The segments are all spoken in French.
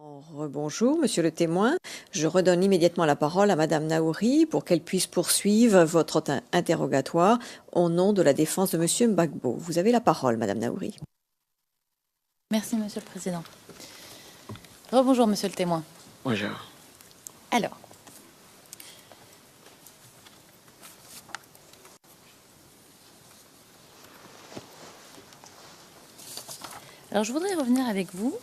Rebonjour, monsieur le témoin. Je redonne immédiatement la parole à madame Naouri pour qu'elle puisse poursuivre votre interrogatoire au nom de la défense de monsieur Mbagbo. Vous avez la parole, madame Naouri. Merci, monsieur le président. Rebonjour, monsieur le témoin. Bonjour. Alors, je voudrais revenir avec vous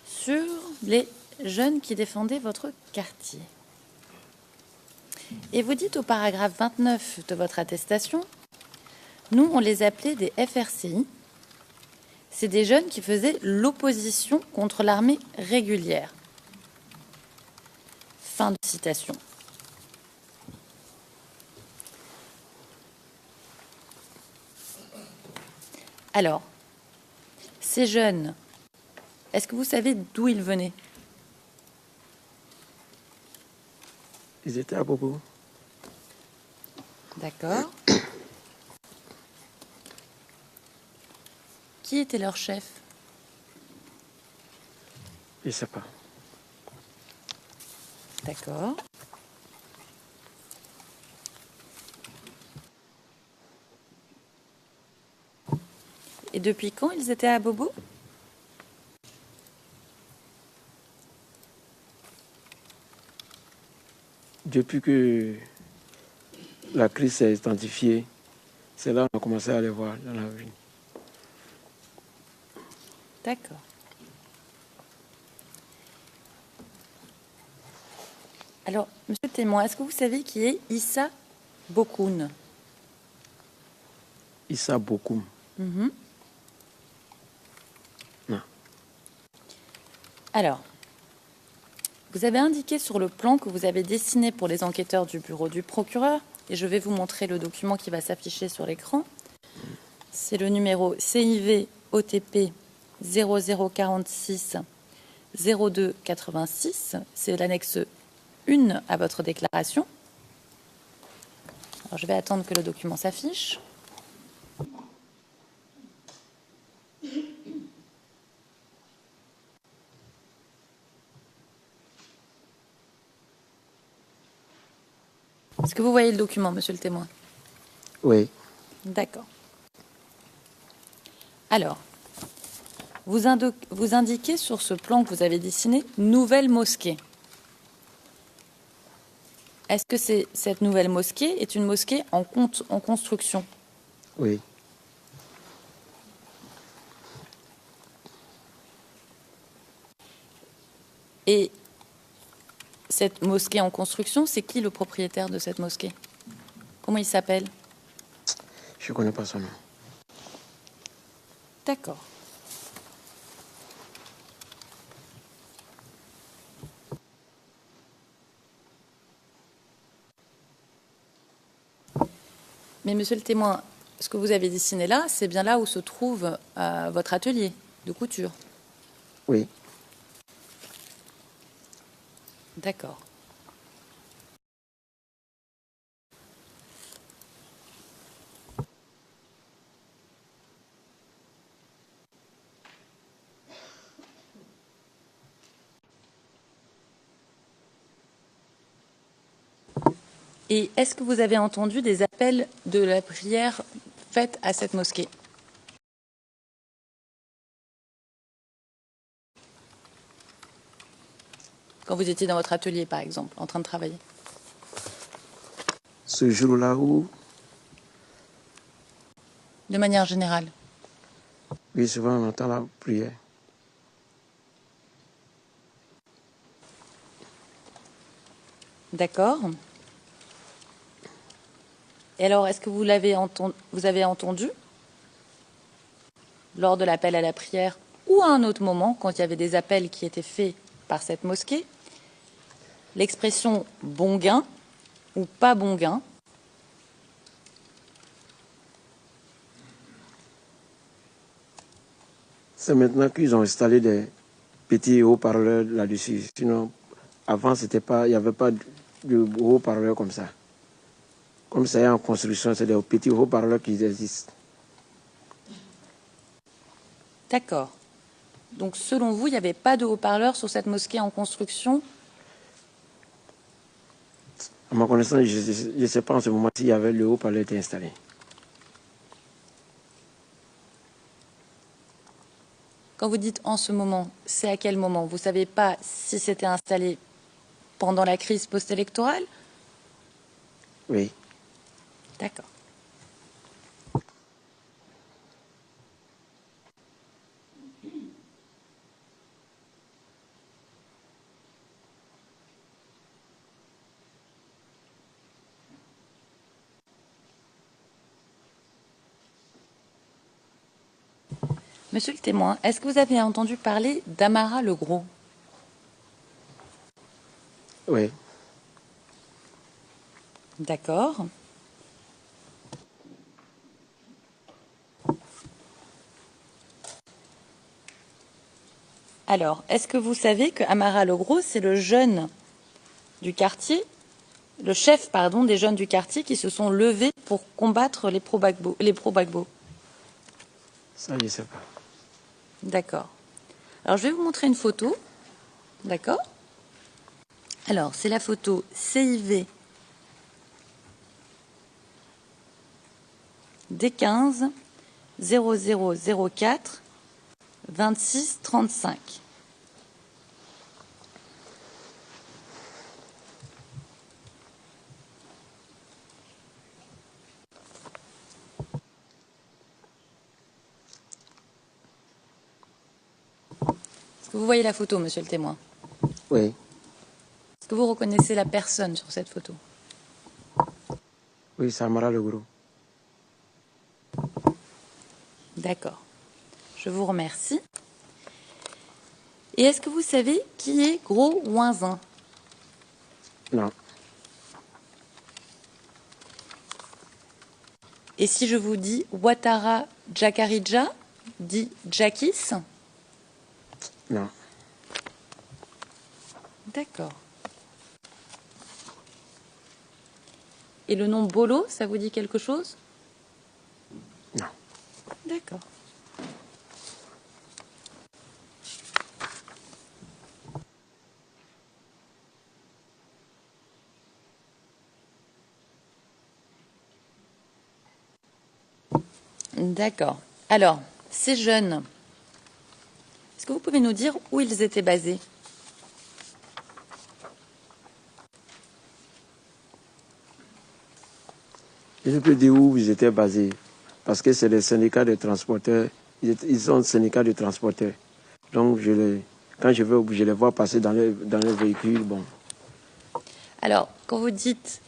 sur les jeunes qui défendaient votre quartier. Et vous dites au paragraphe 29 de votre attestation, nous, on les appelait des FRCI. C'est des jeunes qui faisaient l'opposition contre l'armée régulière. Fin de citation. Alors, ces jeunes, est-ce que vous savez d'où ils venaient? Ils étaient à Bobo. D'accord. Qui était leur chef? Je ne sais pas. D'accord. Et depuis quand ils étaient à Bobo? Depuis que la crise s'est identifiée, c'est là qu'on a commencé à les voir dans la rue. D'accord. Alors, monsieur le témoin, est-ce que vous savez qui est Issa Bokoun? Issa Bokoum. Non. Alors, vous avez indiqué sur le plan que vous avez dessiné pour les enquêteurs du bureau du procureur, et je vais vous montrer le document qui va s'afficher sur l'écran. C'est le numéro CIV OTP 0046 02 86. C'est l'annexe 1 à votre déclaration. Alors, je vais attendre que le document s'affiche. Est-ce que vous voyez le document, monsieur le témoin? Oui. D'accord. Alors, vous indiquez sur ce plan que vous avez dessiné « Nouvelle mosquée ». Est-ce que cette nouvelle mosquée est une mosquée en construction? Oui. Et cette mosquée en construction, c'est qui le propriétaire de cette mosquée? Comment il s'appelle? Je ne connais pas son nom. D'accord. Mais monsieur le témoin, ce que vous avez dessiné là, c'est bien là où se trouve votre atelier de couture? Oui. D'accord. Et est-ce que vous avez entendu des appels de la prière faite à cette mosquée? Quand vous étiez dans votre atelier, par exemple, en train de travailler? Ce jour-là où? De manière générale? Oui, souvent on entend la prière. D'accord. Et alors, est-ce que vous avez entendu, lors de l'appel à la prière, ou à un autre moment, quand il y avait des appels qui étaient faits par cette mosquée, l'expression « bon gain » ou « pas bon gain » ? C'est maintenant qu'ils ont installé des petits haut-parleurs là-dessus. Sinon, avant, il n'y avait pas de haut-parleurs comme ça. Comme ça est en construction, c'est des petits haut-parleurs qui existent. D'accord. Donc, selon vous, il n'y avait pas de haut-parleur sur cette mosquée en construction? À ma connaissance, je ne sais pas en ce moment s'il y avait le haut-parleur était installé. Quand vous dites en ce moment, c'est à quel moment? Vous ne savez pas si c'était installé pendant la crise post-électorale? Oui. D'accord. Monsieur le témoin, est-ce que vous avez entendu parler d'Amara le Gros? Oui. D'accord. Alors, est-ce que vous savez que Amara le Gros, c'est le jeune du quartier, le chef, pardon, des jeunes du quartier qui se sont levés pour combattre les pro-Gbagbo? Ça, je ne sais pas. D'accord. Alors, je vais vous montrer une photo. D'accord? Alors, c'est la photo CIV D15 0004 26 35. Est-ce que vous voyez la photo, monsieur le témoin? Oui. Est-ce que vous reconnaissez la personne sur cette photo? Oui, c'est Amara le Gros. D'accord. Je vous remercie. Et est-ce que vous savez qui est Gros Ouinzin? Non. Et si je vous dis Ouattara Jacarija, dit Jakis? Non. D'accord. Et le nom Bolo, ça vous dit quelque chose? Non. D'accord. D'accord. Alors, ces jeunes, est-ce que vous pouvez nous dire où ils étaient basés? Je peux dire où ils étaient basés. Parce que c'est les syndicats de transporteurs. Ils sont syndicats de transporteurs. Donc, quand je les vois passer dans les véhicules, bon. Alors, quand vous dites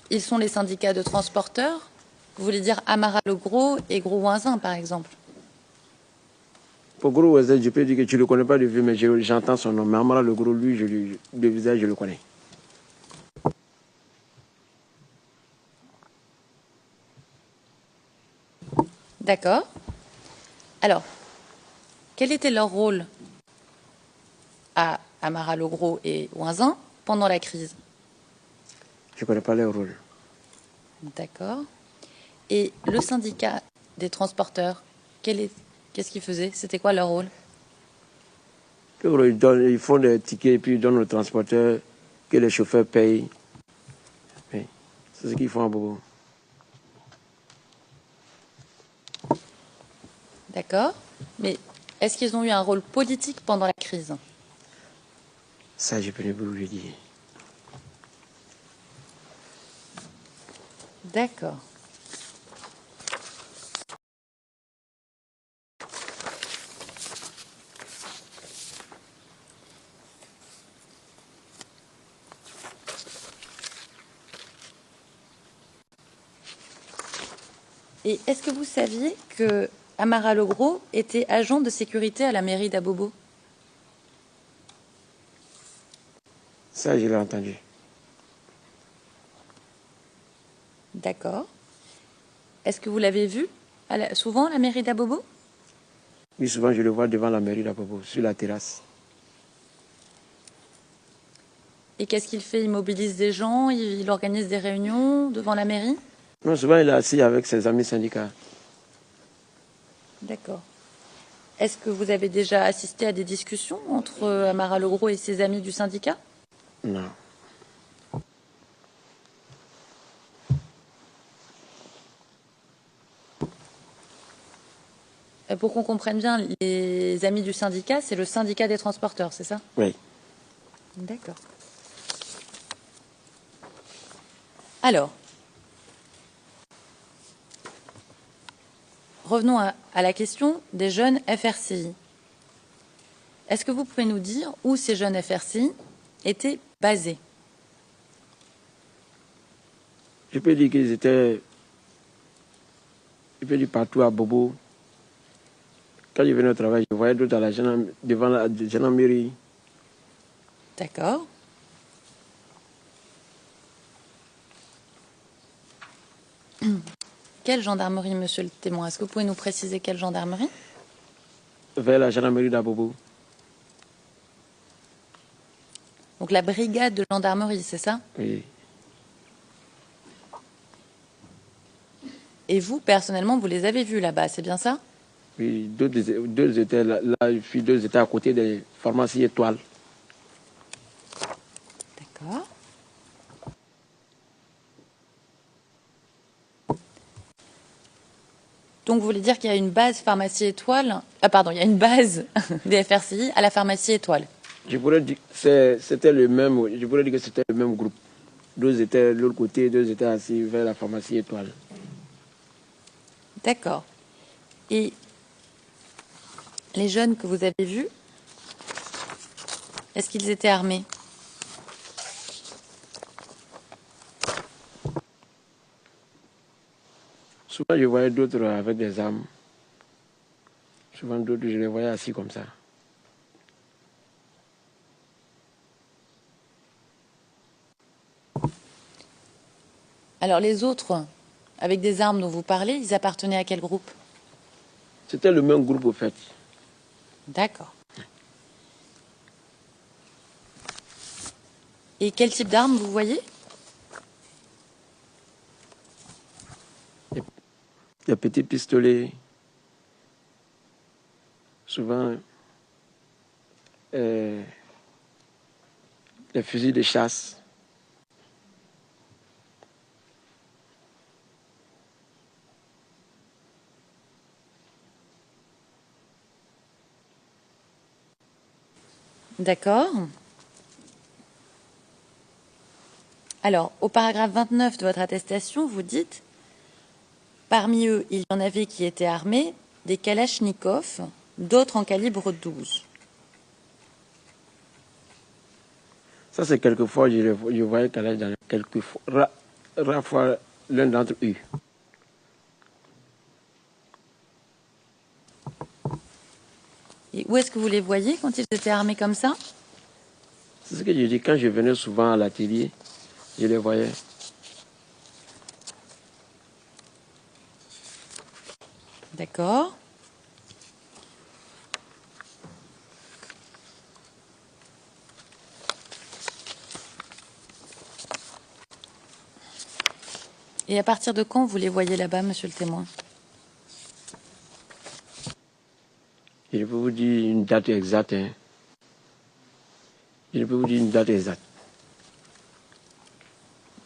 ils sont les syndicats de transporteurs, vous voulez dire Amara le Gros et Gros Ouinzin, par exemple? Pour Gros Ouinzin, je peux dire que tu ne le connais pas de vue, mais j'entends son nom. Mais Amara le Gros, lui, de visage, je le connais. D'accord. Alors, quel était leur rôle à Amara le Gros et Ouinzin pendant la crise? Je ne connais pas leur rôle. D'accord. Et le syndicat des transporteurs, qu'est-ce qu'ils faisaient? C'était quoi leur rôle? Ils font des tickets et puis ils donnent aux transporteurs que les chauffeurs payent. Oui. C'est ce qu'ils font à Bobo. D'accord. Mais est-ce qu'ils ont eu un rôle politique pendant la crise? Ça, je peux ne plus le dire. D'accord. Et est-ce que vous saviez que Amara le Gros était agent de sécurité à la mairie d'Abobo? Ça, je l'ai entendu. D'accord. Est-ce que vous l'avez vu souvent à la mairie d'Abobo? Oui, souvent, je le vois devant la mairie d'Abobo, sur la terrasse. Et qu'est-ce qu'il fait? Il mobilise des gens, il organise des réunions devant la mairie? Non, souvent, il est assis avec ses amis syndicats. D'accord. Est-ce que vous avez déjà assisté à des discussions entre Amara Legros et ses amis du syndicat? Non. Pour qu'on comprenne bien, les amis du syndicat, c'est le syndicat des transporteurs, c'est ça? Oui. D'accord. Alors, revenons à la question des jeunes FRCI. Est-ce que vous pouvez nous dire où ces jeunes FRCI étaient basés? Je peux dire qu'ils étaient... Je peux dire partout à Bobo. Quand je venais au travail, je voyais d'autres devant la gendarmerie. D'accord. Quelle gendarmerie, monsieur le témoin? Est-ce que vous pouvez nous préciser quelle gendarmerie? Vers la gendarmerie d'Abobo. Donc la brigade de gendarmerie, c'est ça? Oui. Et vous, personnellement, vous les avez vus là-bas, c'est bien ça? Oui, deux étaient là, puis deux étaient à côté des pharmacies étoiles. D'accord. Donc vous voulez dire qu'il y a une base pharmacie étoile, il y a une base des FRCI à la pharmacie étoile. Je pourrais dire que c'était le même, je pourrais dire que c'était le même groupe. Deux étaient de l'autre côté, deux étaient assis vers la pharmacie étoile. D'accord. Et les jeunes que vous avez vus, est-ce qu'ils étaient armés? Souvent, je voyais d'autres avec des armes. Souvent, d'autres, je les voyais assis comme ça. Alors les autres, avec des armes dont vous parlez, ils appartenaient à quel groupe? C'était le même groupe, au fait. D'accord. Et quel type d'armes vous voyez? Des petits pistolets. Souvent, des fusils de chasse. D'accord. Alors, au paragraphe 29 de votre attestation, vous dites « Parmi eux, il y en avait qui étaient armés, des kalachnikovs, d'autres en calibre 12. » Ça, c'est quelquefois, je voyais Kalash dans quelquefois, rare fois, l'un d'entre eux. Et où est-ce que vous les voyez quand ils étaient armés comme ça? C'est ce que je dis. Quand je venais souvent à l'atelier, je les voyais. D'accord. Et à partir de quand vous les voyez là-bas, monsieur le témoin? Je peux vous dire une date exacte. Hein. Je peux vous dire une date exacte.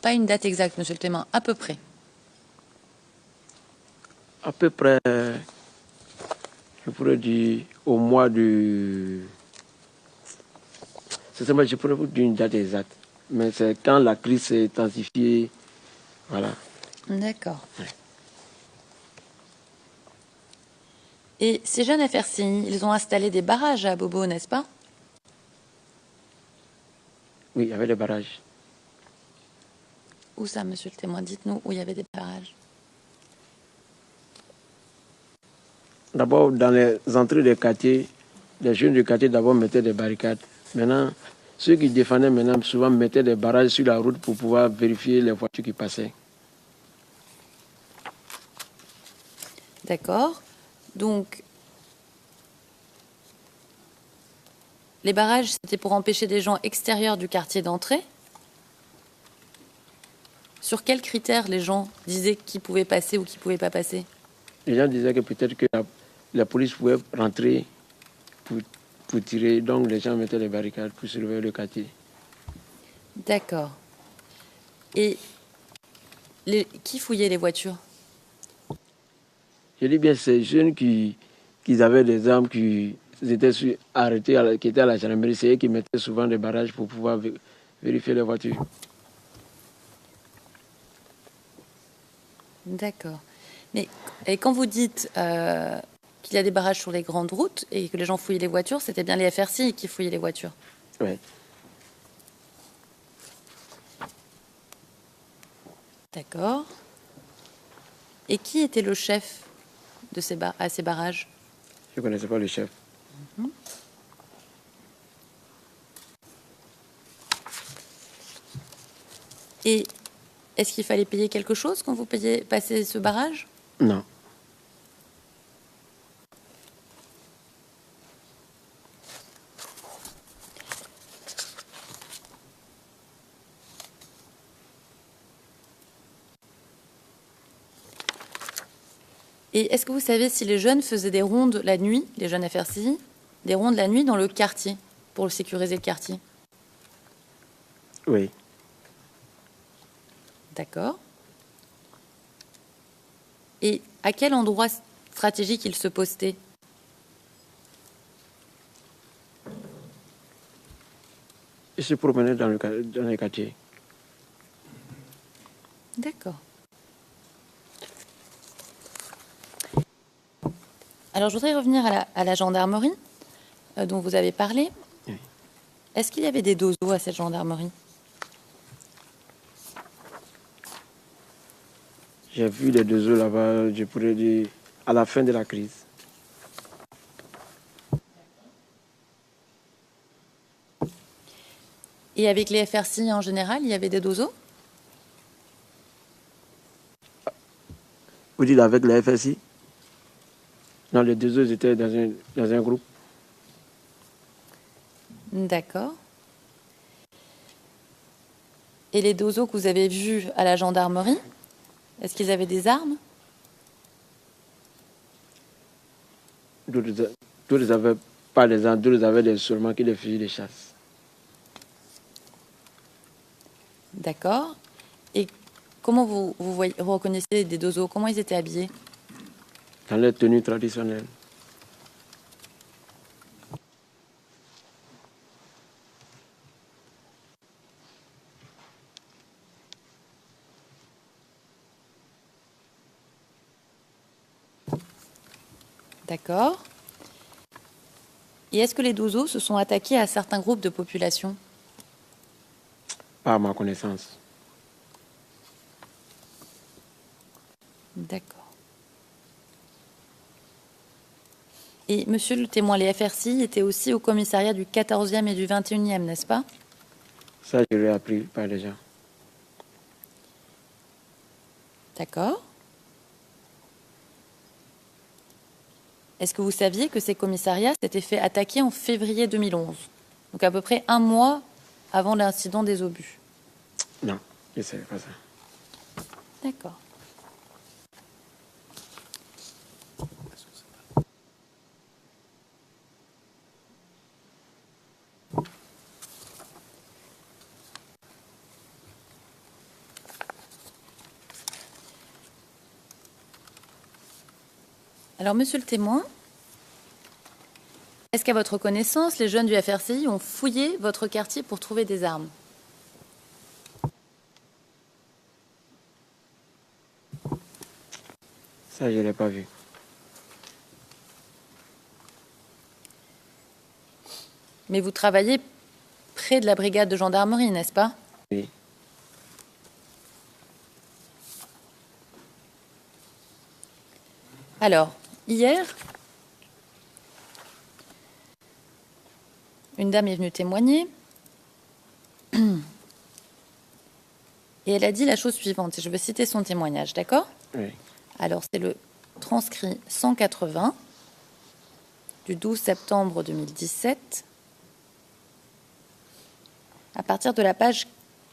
Pas une date exacte, monsieur le témoin, à peu près. À peu près, je pourrais dire au mois de... Sincèrement, je pourrais vous dire une date exacte. Mais c'est quand la crise s'est intensifiée. Voilà. D'accord. Ouais. Et ces jeunes FRCI, ils ont installé des barrages à Bobo, n'est-ce pas? Oui, il y avait des barrages. Où ça, monsieur le témoin? Dites-nous où il y avait des barrages. D'abord, dans les entrées des quartiers, les jeunes du quartier d'abord mettaient des barricades. Maintenant, ceux qui défendaient maintenant souvent mettaient des barrages sur la route pour pouvoir vérifier les voitures qui passaient. D'accord. Donc, les barrages, c'était pour empêcher des gens extérieurs du quartier d'entrer. Sur quels critères les gens disaient qui pouvait passer ou qui ne pouvait pas passer? Les gens disaient que peut-être que la police pouvait rentrer pour tirer. Donc les gens mettaient les barricades pour surveiller le quartier. D'accord. Et qui fouillait les voitures? Je dis bien, ces jeunes qui avaient des armes, qui étaient arrêtés, qui étaient à la gendarmerie, c'est eux qui mettaient souvent des barrages pour pouvoir vérifier les voitures. D'accord. Mais et quand vous dites qu'il y a des barrages sur les grandes routes et que les gens fouillaient les voitures, c'était bien les FRCI qui fouillaient les voitures? Oui. D'accord. Et qui était le chef de à ces barrages? Je ne connaissais pas le chef. Et est-ce qu'il fallait payer quelque chose quand vous passez ce barrage? Non. Et est-ce que vous savez si les jeunes faisaient des rondes la nuit, les jeunes FRCI, des rondes la nuit dans le quartier, pour sécuriser le quartier? Oui. D'accord. Et à quel endroit stratégique ils se postaient? Ils se promenaient dans les quartiers. D'accord. Alors, je voudrais revenir à la gendarmerie dont vous avez parlé. Oui. Est-ce qu'il y avait des dozos à cette gendarmerie? J'ai vu les deux eaux là-bas, je pourrais dire, à la fin de la crise. Et avec les FRCI en général, il y avait des dozos? Vous dites avec la FSI? Non, les deux eaux étaient dans un groupe. D'accord. Et les dozos que vous avez vus à la gendarmerie, est-ce qu'ils avaient des armes? D'autres n'avaient pas les armes, d'autres avaient seulement que des fusils de chasse. D'accord. Et comment vous reconnaissez des dozos? Comment ils étaient habillés? Dans leur tenue traditionnelle. D'accord. Et est-ce que les dozos se sont attaqués à certains groupes de population? Pas à ma connaissance. D'accord. Et monsieur le témoin, les FRCI étaient aussi au commissariat du 14e et du 21e, n'est-ce pas? Ça, je l'ai appris par les gens. D'accord. Est-ce que vous saviez que ces commissariats s'étaient fait attaquer en février 2011? Donc à peu près un mois avant l'incident des obus. Non, je ne savais pas ça. D'accord. Alors, monsieur le témoin, est-ce qu'à votre connaissance, les jeunes du FRCI ont fouillé votre quartier pour trouver des armes? Ça, je ne l'ai pas vu. Mais vous travaillez près de la brigade de gendarmerie, n'est-ce pas? Oui. Alors, hier, une dame est venue témoigner et elle a dit la chose suivante, et je vais citer son témoignage, d'accord? Oui. Alors, c'est le transcrit 180 du 12 septembre 2017, à partir de la page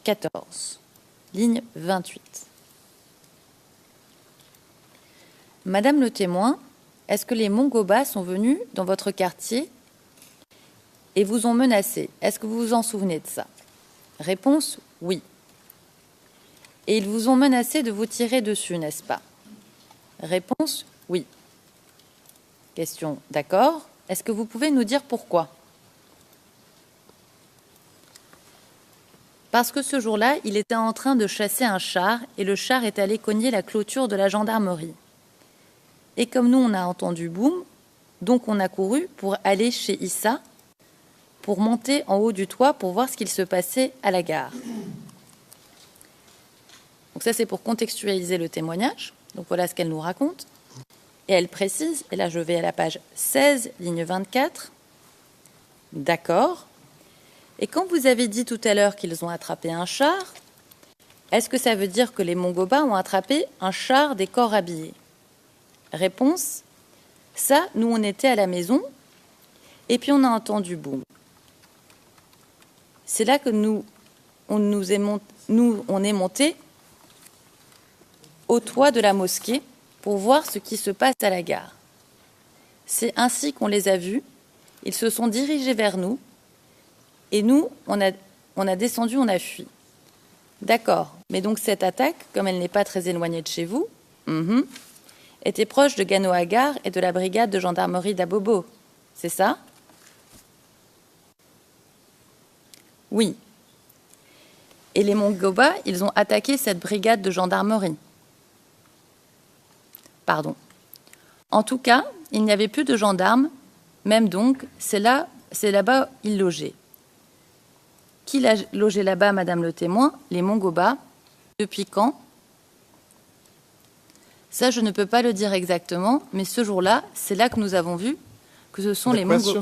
14, ligne 28. Madame le témoin, est-ce que les Mongoba sont venus dans votre quartier et vous ont menacé? Est-ce que vous vous en souvenez de ça? Réponse, oui. Et ils vous ont menacé de vous tirer dessus, n'est-ce pas? Réponse, oui. Question, d'accord. Est-ce que vous pouvez nous dire pourquoi? Parce que ce jour-là, il était en train de chasser un char et le char est allé cogner la clôture de la gendarmerie. Et comme nous, on a entendu boum, donc on a couru pour aller chez Issa, pour monter en haut du toit pour voir ce qu'il se passait à la gare. Donc ça, c'est pour contextualiser le témoignage. Donc voilà ce qu'elle nous raconte. Et elle précise, et là je vais à la page 16, ligne 24. D'accord. Et quand vous avez dit tout à l'heure qu'ils ont attrapé un char, est-ce que ça veut dire que les Mongoba ont attrapé un char des corps habillés? Réponse, ça, nous on était à la maison, et puis on a entendu boum. C'est là que on est monté au toit de la mosquée pour voir ce qui se passe à la gare. C'est ainsi qu'on les a vus. Ils se sont dirigés vers nous et nous, on a descendu, on a fui. D'accord, mais donc cette attaque, comme elle n'est pas très éloignée de chez vous, était proche de Ganoa Gare et de la brigade de gendarmerie d'Abobo. C'est ça? Oui. Et les Mongoba, ils ont attaqué cette brigade de gendarmerie. Pardon. En tout cas, il n'y avait plus de gendarmes, même donc, c'est là-bas ils logeaient. Qui l'a logé là-bas, Madame le témoin? Les Mongoba. Depuis quand? Ça, je ne peux pas le dire exactement, mais ce jour-là, c'est là que nous avons vu que ce sont les Mongoba.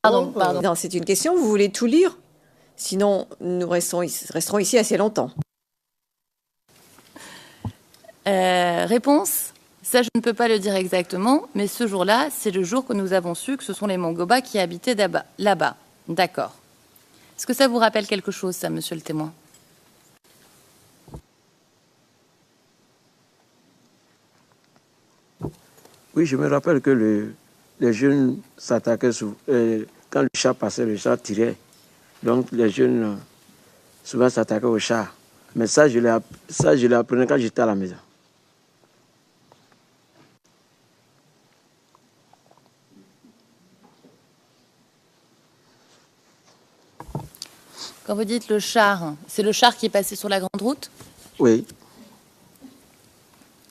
Pardon. Non, c'est une question, vous voulez tout lire? Sinon, nous resterons ici assez longtemps. Réponse, ça je ne peux pas le dire exactement, mais ce jour-là, c'est le jour que nous avons su que ce sont les Mongoba qui habitaient là-bas. D'accord. Est-ce que ça vous rappelle quelque chose, ça, monsieur le témoin? Oui, je me rappelle que les jeunes s'attaquaient quand le chat passait, le chat tirait. Donc les jeunes souvent s'attaquaient au chat. Mais ça, je l'ai appris quand j'étais à la maison. Quand vous dites le char, c'est le char qui est passé sur la grande route? Oui.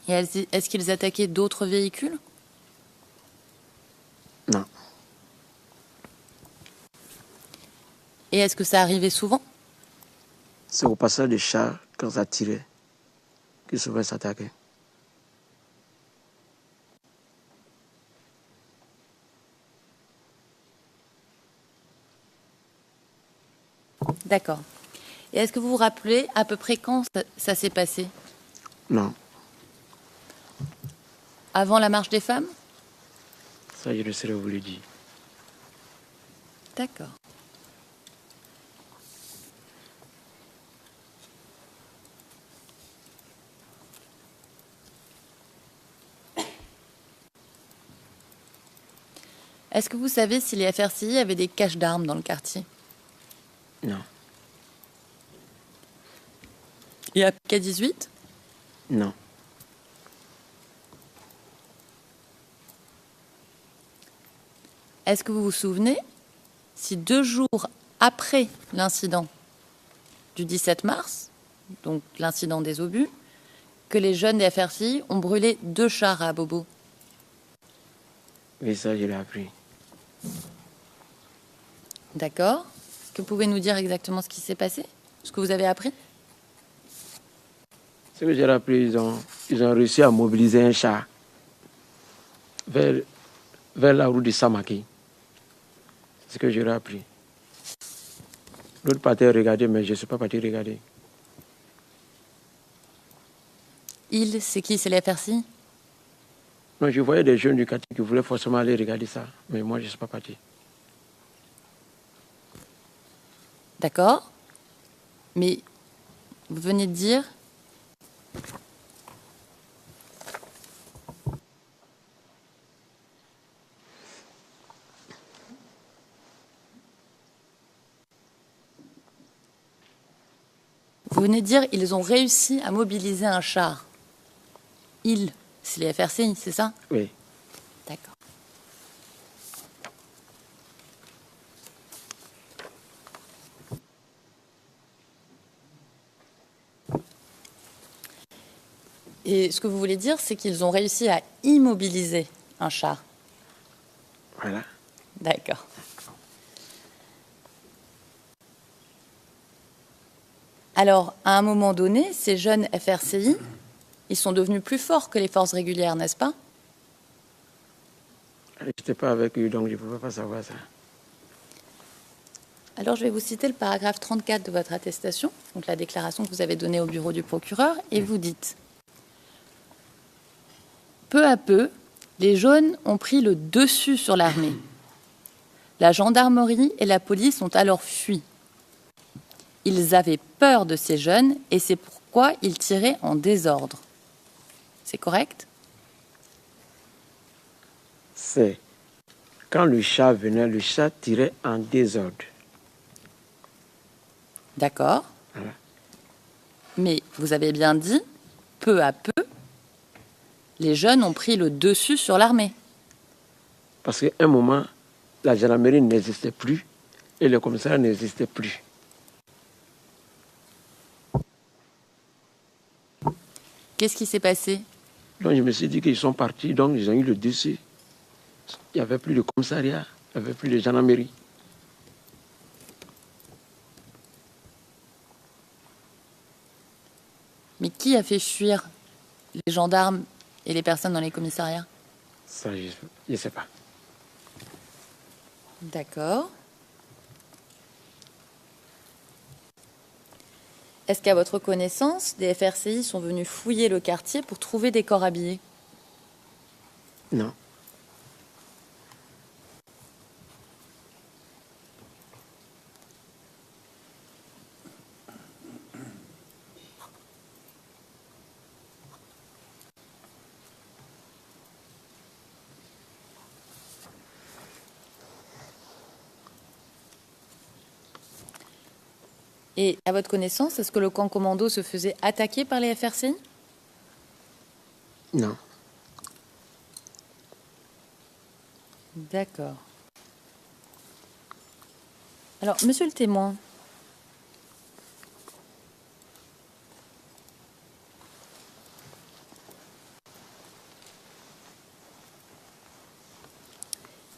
Et est-ce qu'ils attaquaient d'autres véhicules? Non. Et est-ce que ça arrivait souvent? C'est au passage des chars, quand ça tirait, qu'ils pouvaient s'attaquer. D'accord. Et est-ce que vous vous rappelez à peu près quand ça s'est passé? Non. Avant la marche des femmes? Ça, je ne saurais vous le dire. D'accord. Est-ce que vous savez si les FRCI avaient des caches d'armes dans le quartier? Non. Et à K18? Non. Est-ce que vous vous souvenez si 2 jours après l'incident du 17 mars, donc l'incident des obus, que les jeunes des FRCI ont brûlé 2 chars à Bobo? Oui, ça, je l'ai appris. D'accord. Est-ce que vous pouvez nous dire exactement ce qui s'est passé? Ce que vous avez appris? Ce que j'ai appris, ils ont réussi à mobiliser un char vers la route de Samaki. C'est ce que j'ai appris. L'autre partie a regardé, mais je ne suis pas parti regarder. C'est qui? C'est les FRCI? Non, je voyais des jeunes du quartier qui voulaient forcément aller regarder ça, mais moi, je ne suis pas parti. D'accord. Mais vous venez de dire Vous venez de dire ils ont réussi à mobiliser un char. Ils, c'est les FRCI, c'est ça? Oui. D'accord. Et ce que vous voulez dire, c'est qu'ils ont réussi à immobiliser un char. Voilà. D'accord. Alors, à un moment donné, ces jeunes FRCI, ils sont devenus plus forts que les forces régulières, n'est-ce pas? Je n'étais pas avec eux, donc je ne pouvais pas savoir ça. Alors, je vais vous citer le paragraphe 34 de votre attestation, donc la déclaration que vous avez donnée au bureau du procureur, et vous dites « Peu à peu, les jaunes ont pris le dessus sur l'armée. La gendarmerie et la police ont alors fui. Ils avaient peur de ces jeunes et c'est pourquoi ils tiraient en désordre. C'est correct? C'est quand le chat venait, le chat tirait en désordre. D'accord. Voilà. Mais vous avez bien dit, peu à peu, les jeunes ont pris le dessus sur l'armée. Parce qu'à un moment, la gendarmerie n'existait plus et le commissariat n'existait plus. Qu'est-ce qui s'est passé? Donc je me suis dit qu'ils sont partis, donc ils ont eu le dessus. Il n'y avait plus de commissariat, il n'y avait plus de gendarmerie. Mais qui a fait fuir les gendarmes et les personnes dans les commissariats? Ça, je ne sais pas. D'accord. Est-ce qu'à votre connaissance, des FRCI sont venus fouiller le quartier pour trouver des corps habillés? Non. Et à votre connaissance, est-ce que le camp commando se faisait attaquer par les FRCI? Non. D'accord. Alors, monsieur le témoin,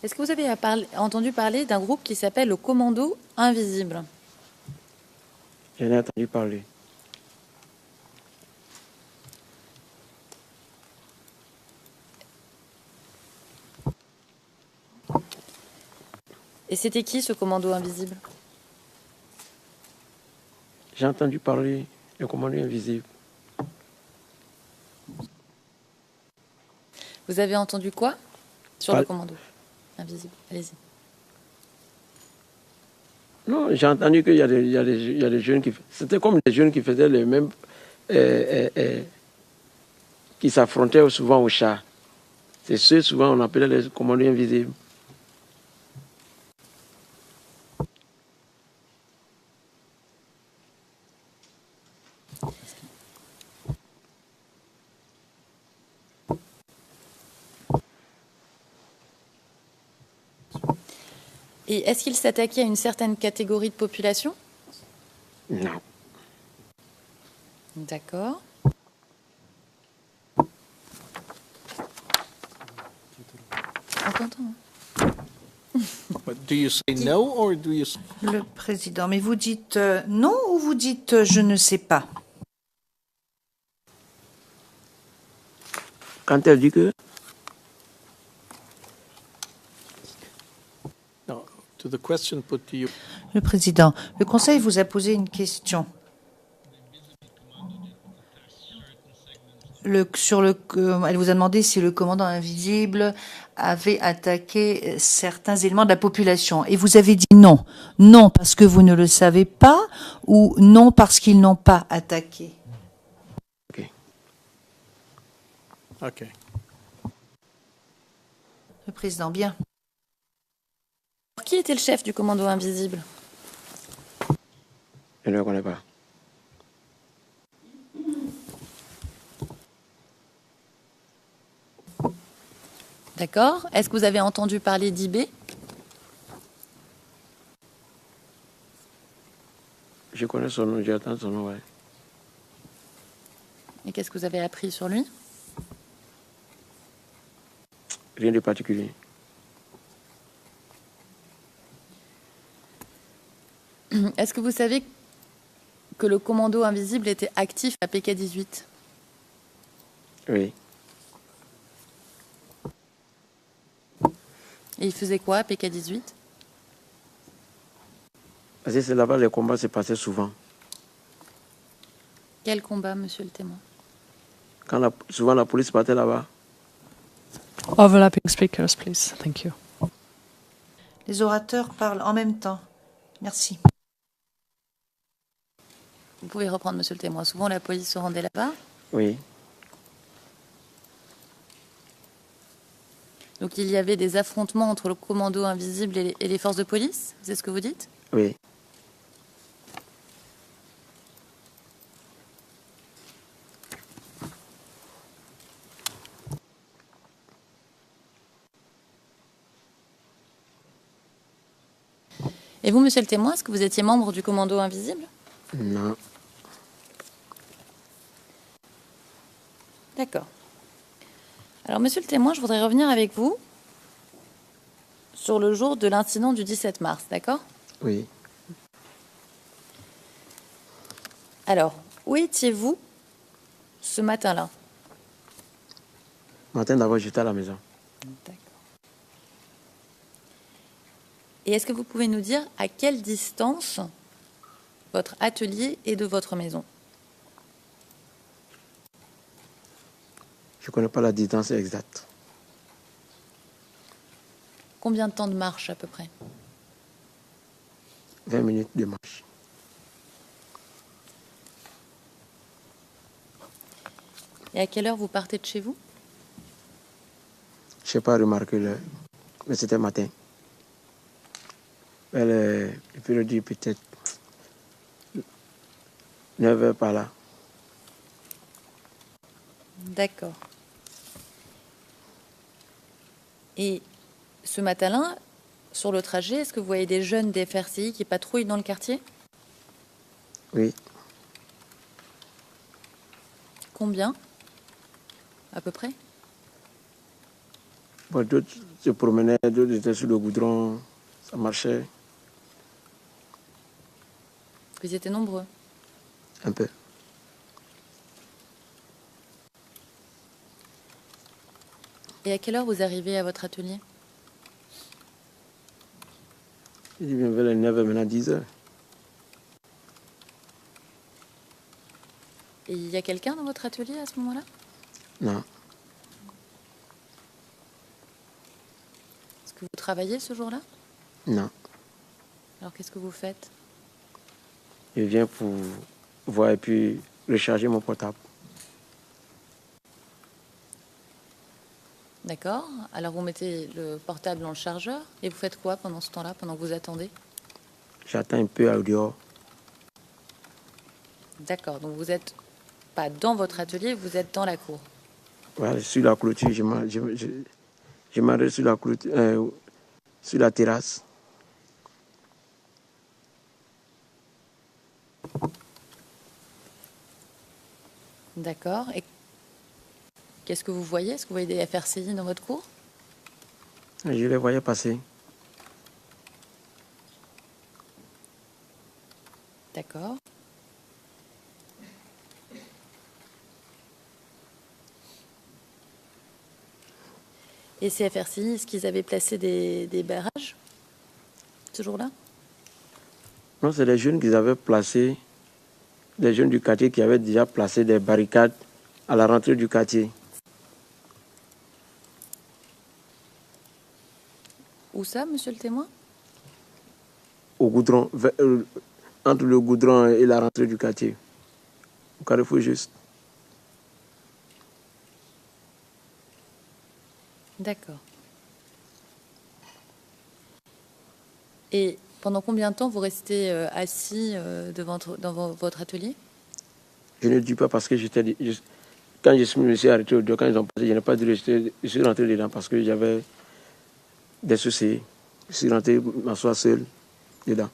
est-ce que vous avez entendu parler d'un groupe qui s'appelle le Commando Invisible? J'en ai entendu parler. Et c'était qui ce Commando Invisible? J'ai entendu parler du commando invisible. Vous avez entendu quoi sur Pas- le Commando Invisible? Allez-y. Non, j'ai entendu qu'il y a des jeunes qui... C'était comme des jeunes qui faisaient les mêmes... qui s'affrontaient souvent au chat. C'est ceux, souvent, on appelait les commandos invisibles. Et est-ce qu'ils s'attaquaient à une certaine catégorie de population? Non. D'accord. On t'entend, hein. But do you say no or do you... Le président, mais vous dites non ou vous dites je ne sais pas? Quand elle dit que... No, to the question put to you. Le président, le Conseil vous a posé une question. Elle vous a demandé si le commandant invisible avait attaqué certains éléments de la population. Et vous avez dit non. Non parce que vous ne le savez pas ou non parce qu'ils n'ont pas attaqué? Ok. Okay. Le président, bien. Qui était le chef du Commando Invisible? Je ne le connais pas. D'accord. Est-ce que vous avez entendu parler d'IB? Je connais son nom, j'attends son nom, ouais. Et qu'est-ce que vous avez appris sur lui? Rien de particulier. Est-ce que vous savez que le commando invisible était actif à PK-18? Oui. Et il faisait quoi à PK-18? Parce que c'est là-bas les combats se passaient souvent. Quel combat, monsieur le témoin? Souvent la police partait là-bas. Overlapping speakers, please. Thank you. Les orateurs parlent en même temps. Merci. Vous pouvez reprendre, monsieur le témoin. Souvent, la police se rendait là-bas. Oui. Donc, il y avait des affrontements entre le commando invisible et les forces de police? C'est ce que vous dites? Oui. Et vous, monsieur le témoin, est-ce que vous étiez membre du commando invisible? Non. D'accord. Alors, monsieur le témoin, je voudrais revenir avec vous sur le jour de l'incident du 17 mars, d'accord? Oui. Alors, où étiez-vous ce matin-là? Matin d'abord, j'étais à la maison. D'accord. Et est-ce que vous pouvez nous dire à quelle distance votre atelier est de votre maison? Je ne connais pas la distance exacte. Combien de temps de marche à peu près? 20 minutes de marche. Et à quelle heure vous partez de chez vous? Je n'ai pas remarqué l'heure, mais c'était matin. Je peux le dire peut-être 9 heures par là. D'accord. Et ce matin-là, sur le trajet, est-ce que vous voyez des jeunes des FRCI qui patrouillent dans le quartier? Oui. Combien à peu près? Bon, d'autres se promenaient, d'autres étaient sur le goudron, ça marchait Vous étiez nombreux. un peu. Et à quelle heure vous arrivez à votre atelier? Il dit bien vers les 9 heures, maintenant 10 heures. Et il y a quelqu'un dans votre atelier à ce moment-là? Non. Est-ce que vous travaillez ce jour-là? Non. Alors qu'est-ce que vous faites? Je viens pour voir et puis recharger mon portable. D'accord. Alors vous mettez le portable dans le chargeur et vous faites quoi pendant ce temps-là, pendant que vous attendez? J'attends un peu au dehors. D'accord. Donc vous n'êtes pas dans votre atelier, vous êtes dans la cour. Voilà, sur la clôture, je m'arrête sur la clôture, sur la terrasse. D'accord. Et qu'est-ce que vous voyez? Est-ce que vous voyez des FRCI dans votre cour? Je les voyais passer. D'accord. Et ces FRCI, est-ce qu'ils avaient placé des barrages ce jour-là? Non, c'est des jeunes qu'ils avaient placés, des jeunes du quartier qui avaient déjà placé des barricades à la rentrée du quartier. Où ça, monsieur le témoin? Au goudron, entre le goudron et la rentrée du quartier. Au carrefour juste. D'accord. Et pendant combien de temps vous restez assis dans votre atelier? Je ne dis pas parce que quand je me suis arrêté au dos, quand ils ont passé, je n'ai pas dû rester, je suis rentré dedans parce que j'avais des soucis. Je suis rentré m'asseoir seul dedans.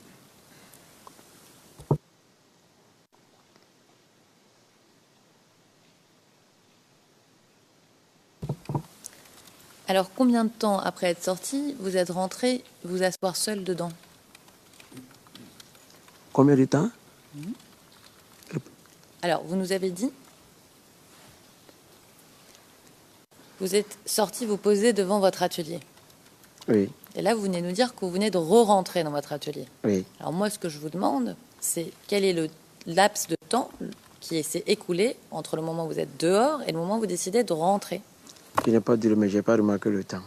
Alors, combien de temps après être sorti, vous êtes rentré vous asseoir seul dedans? Combien de temps? Alors, vous nous avez dit, vous êtes sorti vous poser devant votre atelier. Oui, Et là, vous venez nous dire que vous venez de re-rentrer dans votre atelier. oui. Alors moi, ce que je vous demande, c'est quel est le laps de temps qui s'est écoulé entre le moment où vous êtes dehors et le moment où vous décidez de rentrer? Je n'ai pas dit, mais je n'ai pas remarqué le temps.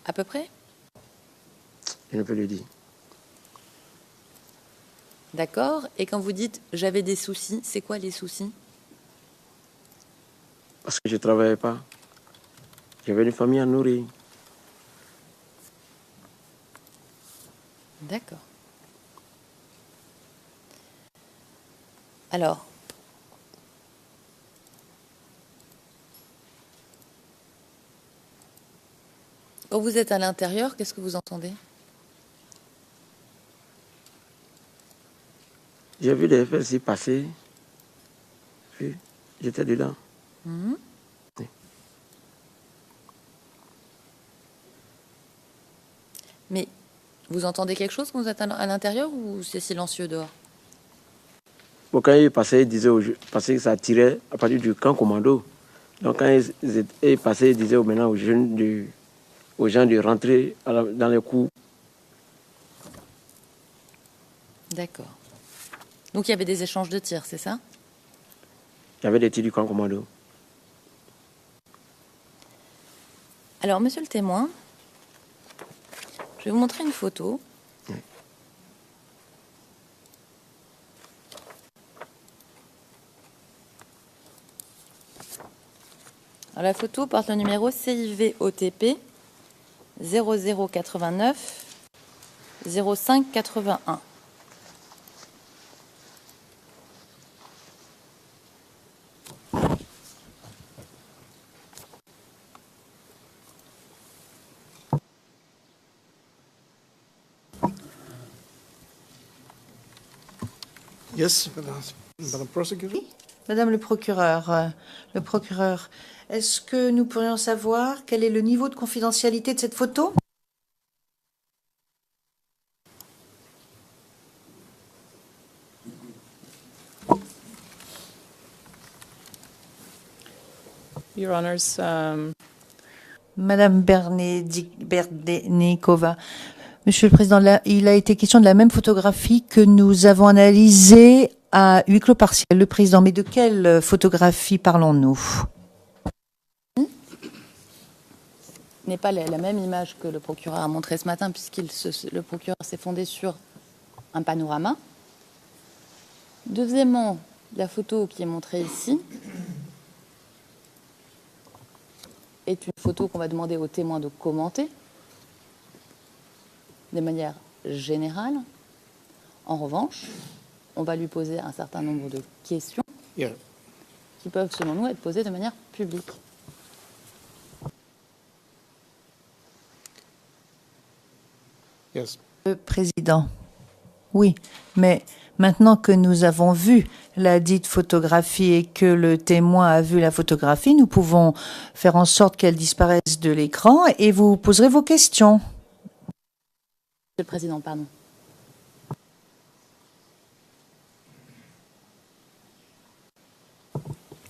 À peu près? Je ne peux le dire. D'accord. Et quand vous dites « j'avais des soucis », c'est quoi les soucis? Parce que je ne travaillais pas. J'avais une famille à nourrir. D'accord. Alors, quand vous êtes à l'intérieur, qu'est-ce que vous entendez? J'ai vu les FSI passer. Puis, j'étais dedans. Mhm. Oui. Mais vous entendez quelque chose quand vous êtes à l'intérieur ou c'est silencieux dehors? Bon, quand ils passaient, ils disaient parce que ça tirait à partir du camp commando. Donc quand ils passaient, ils disaient maintenant aux jeunes aux gens de rentrer dans les coups. D'accord. Donc il y avait des échanges de tirs, c'est ça? Il y avait des tirs du camp commando. Alors, monsieur le témoin, je vais vous montrer une photo. Oui. Alors, la photo porte le numéro CIV-OTP 0089 0581. Yes, Madam Prosecutor? Madame le procureur, est-ce que nous pourrions savoir quel est le niveau de confidentialité de cette photo? Your Honors, Madame Berdenikova, Monsieur le Président, là, il a été question de la même photographie que nous avons analysée à huis clos partiel. Le Président, mais de quelle photographie parlons-nous? N'est pas la même image que le procureur a montrée ce matin, le procureur s'est fondé sur un panorama. Deuxièmement, la photo qui est montrée ici est une photo qu'on va demander aux témoins de commenter de manière générale. En revanche, on va lui poser un certain nombre de questions Yeah. qui peuvent, selon nous, être posées de manière publique. Yes. Le Président, oui, mais maintenant que nous avons vu la dite photographie et que le témoin a vu la photographie, nous pouvons faire en sorte qu'elle disparaisse de l'écran et vous poserez vos questions. Monsieur le Président, pardon.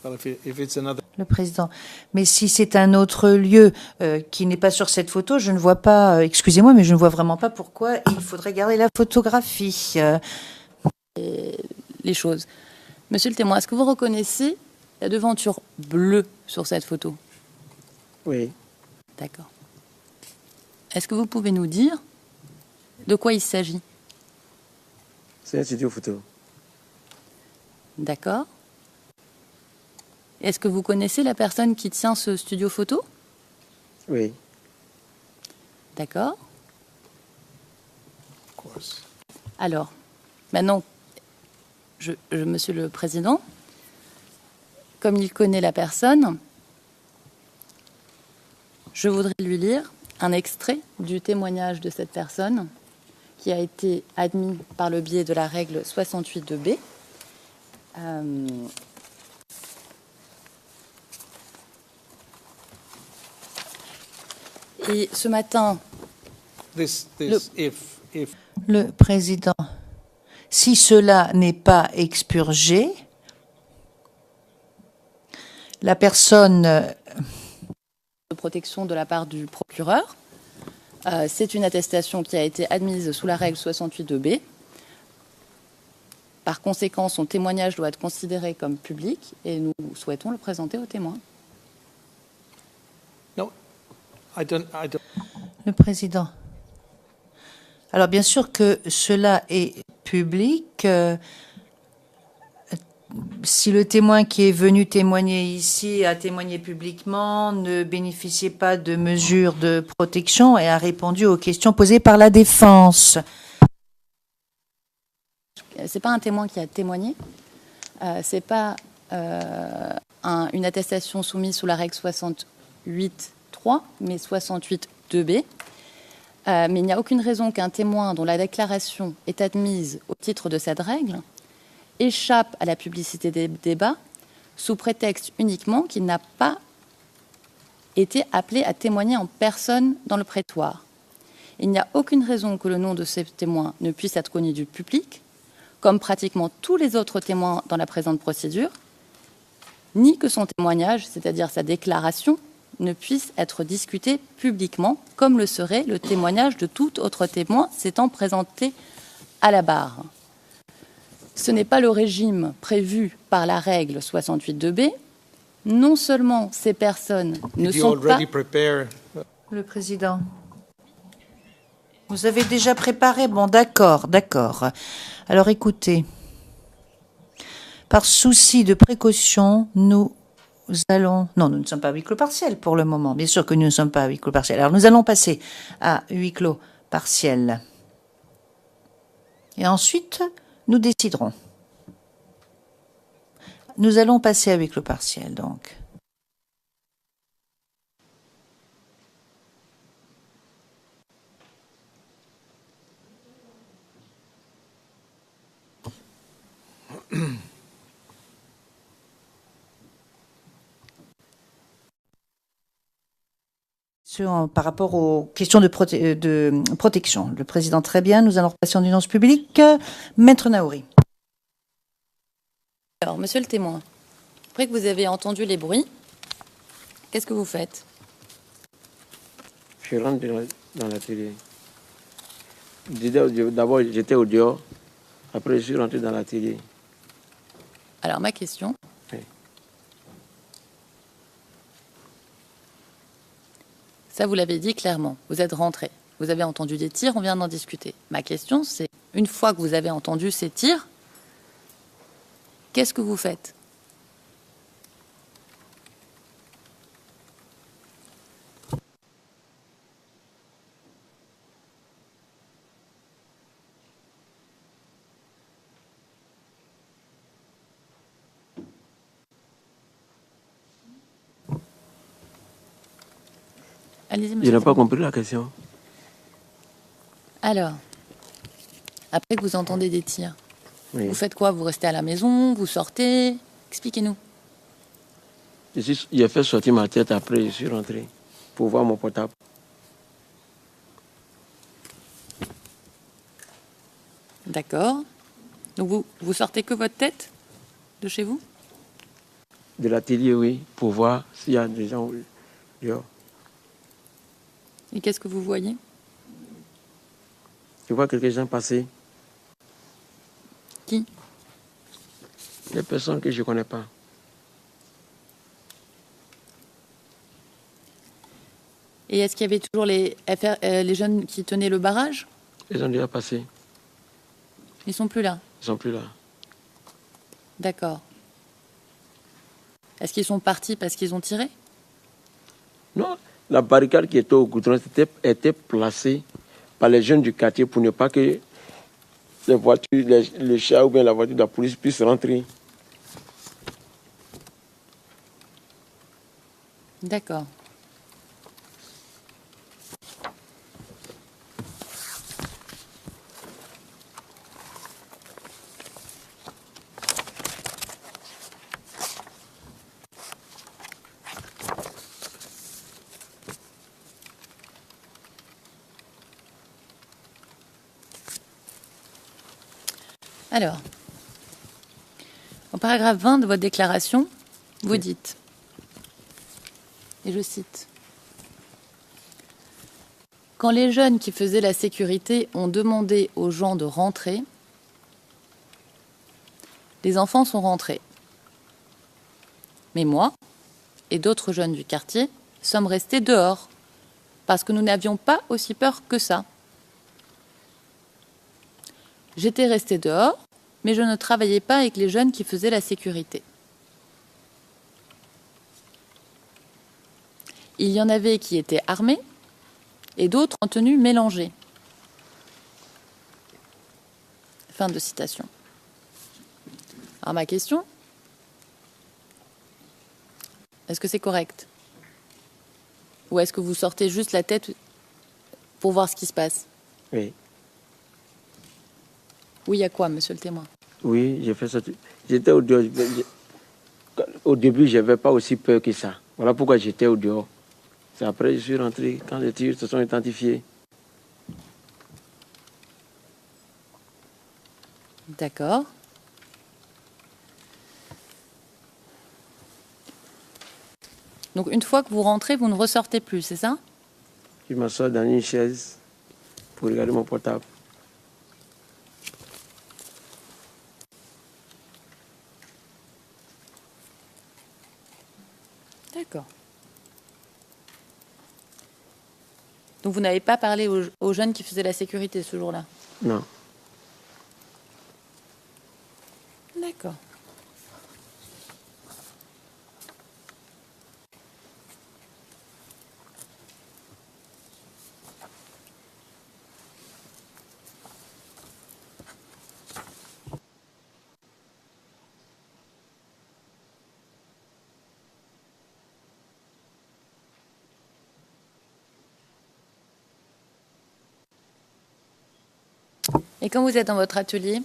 Well, if it's another, Le Président, mais si c'est un autre lieu qui n'est pas sur cette photo, je ne vois pas, excusez-moi, mais je ne vois vraiment pas pourquoi il faudrait garder la photographie. Les choses. Monsieur le témoin, est-ce que vous reconnaissez la devanture bleue sur cette photo? Oui. D'accord. Est-ce que vous pouvez nous dire de quoi il s'agit? C'est un studio photo. D'accord. Est-ce que vous connaissez la personne qui tient ce studio photo? Oui. D'accord. of course. Alors, maintenant, Monsieur le Président, comme il connaît la personne, je voudrais lui lire un extrait du témoignage de cette personne qui a été admis par le biais de la règle 68.2b. Et ce matin, Le président, si cela n'est pas expurgé, la personne de protection de la part du procureur, c'est une attestation qui a été admise sous la règle 68.2b. Par conséquent, son témoignage doit être considéré comme public et nous souhaitons le présenter aux témoins. No, I don't. Le président. Alors bien sûr que cela est public. Si le témoin qui est venu témoigner ici a témoigné publiquement, ne bénéficiait pas de mesures de protection et a répondu aux questions posées par la défense. C'est pas un témoin qui a témoigné, c'est pas une attestation soumise sous la règle 68.3, mais 68.2b. Mais il n'y a aucune raison qu'un témoin dont la déclaration est admise au titre de cette règle échappe à la publicité des débats sous prétexte uniquement qu'il n'a pas été appelé à témoigner en personne dans le prétoire. Il n'y a aucune raison que le nom de ces témoins ne puisse être connu du public, comme pratiquement tous les autres témoins dans la présente procédure, ni que son témoignage, c'est-à-dire sa déclaration, ne puisse être discuté publiquement, comme le serait le témoignage de tout autre témoin s'étant présenté à la barre. Ce n'est pas le régime prévu par la règle 68.2b. Non seulement ces personnes ne sont pas... Le président. Vous avez déjà préparé? Bon, d'accord, d'accord. Alors écoutez, par souci de précaution, nous allons... Non, nous ne sommes pas à huis clos partiel pour le moment. Bien sûr que nous ne sommes pas à huis clos partiel. Alors nous allons passer à huis clos partiel. Et ensuite, nous déciderons. Nous allons passer à huis clos partiel, donc. Par rapport aux questions de protection. Le président, très bien. Nous allons repasser en audience publique. Maître Naouri. Alors, monsieur le témoin, après que vous avez entendu les bruits, qu'est-ce que vous faites? Je rentre dans l'atelier. D'abord, j'étais au dehors. Après, je suis rentré dans l'atelier. Alors, ma question. Oui. Ça, vous l'avez dit clairement. Vous êtes rentré. Vous avez entendu des tirs, on vient d'en discuter. Ma question, c'est, une fois que vous avez entendu ces tirs, qu'est-ce que vous faites? Allez-y, monsieur. Je n'ai pas compris la question. Alors, après que vous entendez des tirs, Oui. vous faites quoi? Vous restez à la maison? Vous sortez? Expliquez-nous. J'ai fait sortir ma tête, après je suis rentré pour voir mon portable. D'accord. Donc vous sortez que votre tête de chez vous? De l'atelier, oui, pour voir s'il y a des gens dehors. Et qu'est-ce que vous voyez? Je vois quelques gens passer. Qui? Des personnes que je ne connais pas. Et est-ce qu'il y avait toujours les jeunes qui tenaient le barrage? Ils ont déjà passé. Ils sont plus là. Ils sont plus là. D'accord. Est-ce qu'ils sont partis parce qu'ils ont tiré? Non, la barricade qui était au goudron était placée par les jeunes du quartier pour ne pas que les voitures, les chars ou bien la voiture de la police puissent rentrer. D'accord. Alors, au paragraphe 20 de votre déclaration, vous dites, et je cite, « Quand les jeunes qui faisaient la sécurité ont demandé aux gens de rentrer, les enfants sont rentrés. Mais moi et d'autres jeunes du quartier sommes restés dehors, parce que nous n'avions pas aussi peur que ça. J'étais resté dehors, mais je ne travaillais pas avec les jeunes qui faisaient la sécurité. Il y en avait qui étaient armés et d'autres en tenue mélangée. » Fin de citation. Alors ma question, est-ce que c'est correct? Ou est-ce que vous sortez juste la tête pour voir ce qui se passe? Oui. Oui, il y a quoi, monsieur le témoin? Oui, j'ai fait ça. J'étais au dehors. Au début, je n'avais pas aussi peur que ça. Voilà pourquoi j'étais au dehors. C'est après que je suis rentré, quand les tirs se sont identifiés. D'accord. Donc une fois que vous rentrez, vous ne ressortez plus, c'est ça? Je m'assois dans une chaise pour regarder mon portable. D'accord. Donc vous n'avez pas parlé aux jeunes qui faisaient la sécurité ce jour-là? Non. D'accord. Et quand vous êtes dans votre atelier,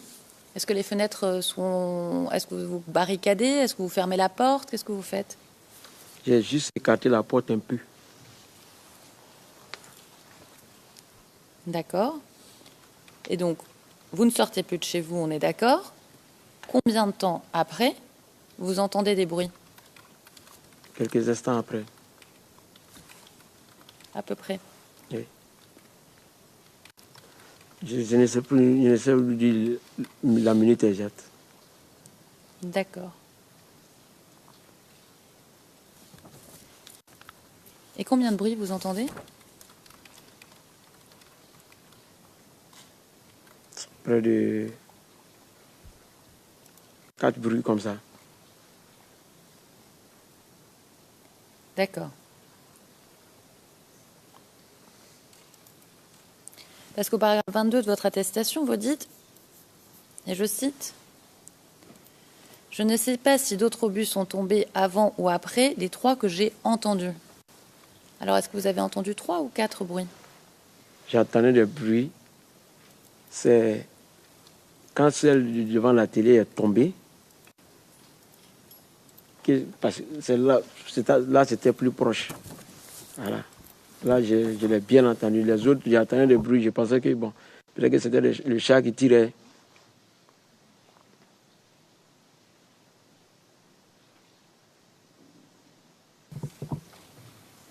est-ce que les fenêtres sont... Est-ce que vous barricadez? Est-ce que vous fermez la porte? Qu'est-ce que vous faites? J'ai juste écarté la porte un peu. D'accord. Et donc, vous ne sortez plus de chez vous, on est d'accord. Combien de temps après, vous entendez des bruits? Quelques instants après. À peu près. Oui. Je ne sais plus, je ne sais plus dire la minute exacte. D'accord. Et combien de bruits vous entendez? Près de 4 bruits comme ça. D'accord. Parce qu'au paragraphe 22 de votre attestation, vous dites, et je cite, « Je ne sais pas si d'autres obus sont tombés avant ou après les 3 que j'ai entendus. » Alors, est-ce que vous avez entendu 3 ou 4 bruits? J'entendais des bruits. C'est quand celle devant la télé est tombée, parce que là, c'était plus proche. Voilà. Là, je l'ai bien entendu. Les autres, j'entendais des bruits. Je pensais que, bon, peut-être que c'était le chat qui tirait.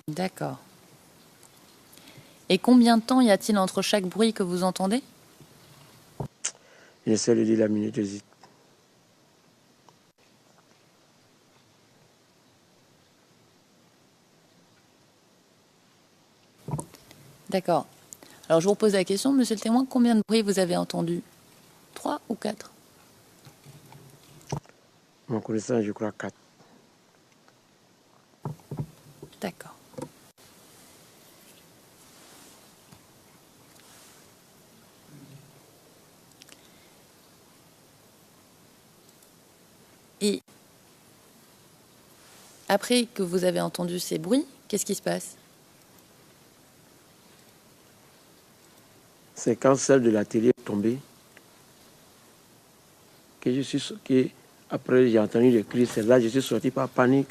D'accord. Et combien de temps y a-t-il entre chaque bruit que vous entendez? J'essaie de dire la minute exacte. D'accord. Alors, je vous repose la question, monsieur le témoin, combien de bruits vous avez entendu? 3 ou 4? Mon connaissance, je crois 4. D'accord. Et après que vous avez entendu ces bruits, qu'est-ce qui se passe? C'est quand celle de l'atelier est tombée que après j'ai entendu les cris. C'est là que je suis sorti par panique.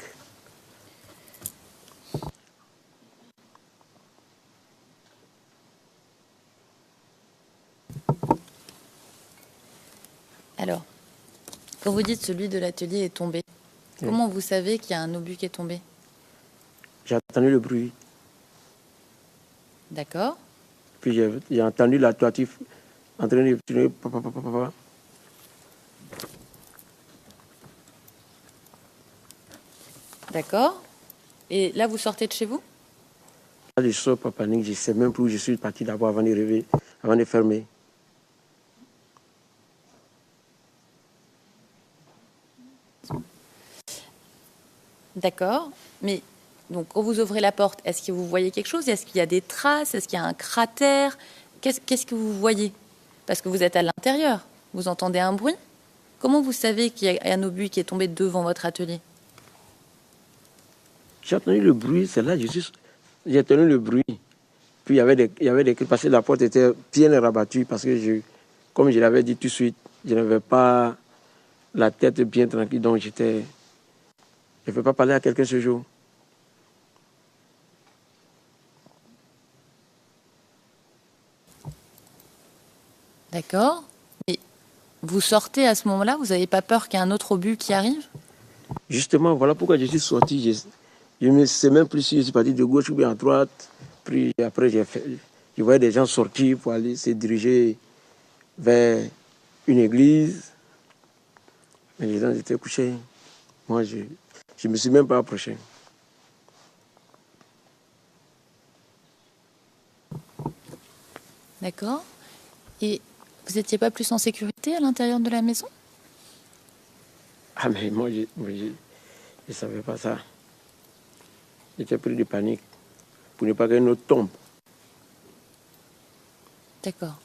Alors, quand vous dites celui de l'atelier est tombé, Oui. comment vous savez qu'il y a un obus qui est tombé? J'ai entendu le bruit. D'accord. Puis j'ai entendu la toiture en train de tourner. Papa. D'accord. Et là, vous sortez de chez vous? Là, je sors par panique. Je ne sais même plus où je suis parti d'abord avant de rêver, avant de fermer. D'accord. Mais donc, quand vous ouvrez la porte, est-ce que vous voyez quelque chose? Est-ce qu'il y a des traces? Est-ce qu'il y a un cratère? Qu'est-ce que vous voyez? Parce que vous êtes à l'intérieur. Vous entendez un bruit? Comment vous savez qu'il y a un obus qui est tombé devant votre atelier? J'ai entendu le bruit, c'est là que j'ai entendu le bruit. Puis il y avait des cris parce que la porte était bien rabattue parce que comme je l'avais dit tout de suite, je n'avais pas la tête bien tranquille, donc je ne peux pas parler à quelqu'un ce jour. D'accord. Et vous sortez à ce moment-là? Vous n'avez pas peur qu'il y ait un autre obus qui arrive? Justement, voilà pourquoi je suis sorti. Je ne sais même plus si je suis parti de gauche ou bien à droite. Puis après, je voyais des gens sortir pour aller se diriger vers une église. Mais les gens étaient couchés. Moi, je ne me suis même pas approché. D'accord. Et vous n'étiez pas plus en sécurité à l'intérieur de la maison? Ah, mais moi, je ne savais pas ça. J'étais pris de panique pour ne pas qu'un autre tombe. D'accord.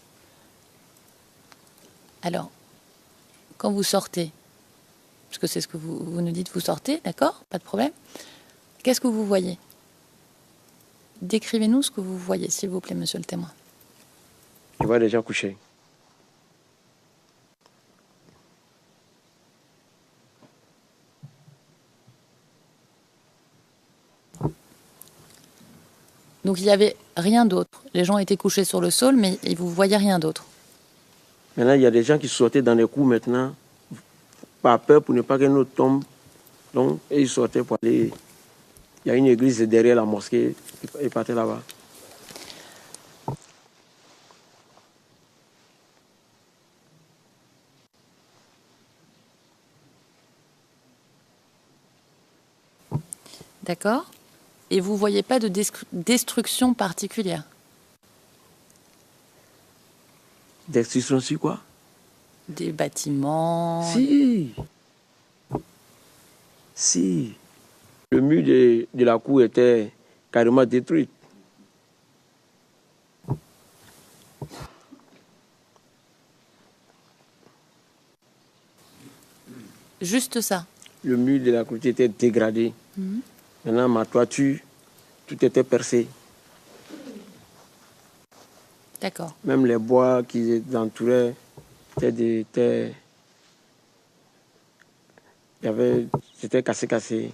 Alors, quand vous sortez, parce que c'est ce que vous nous dites, vous sortez, d'accord? Pas de problème. Qu'est-ce que vous voyez? Décrivez-nous ce que vous voyez, s'il vous plaît, monsieur le témoin. Je vois des gens couchés. Donc il n'y avait rien d'autre. Les gens étaient couchés sur le sol, mais vous ne voyez rien d'autre. Maintenant, il y a des gens qui sortaient dans les coups maintenant, par peur pour ne pas qu'un autre tombe. Donc, et ils sortaient pour aller. Il y a une église derrière la mosquée, ils partaient là-bas. D'accord? Et vous ne voyez pas de destruction particulière? Destruction sur quoi? Des bâtiments? Si. Le mur de la cour était carrément détruit. Juste ça? Le mur de la cour était dégradé. Maintenant, ma toiture, tout était percé. D'accord. Même les bois qui les entouraient c'était cassé.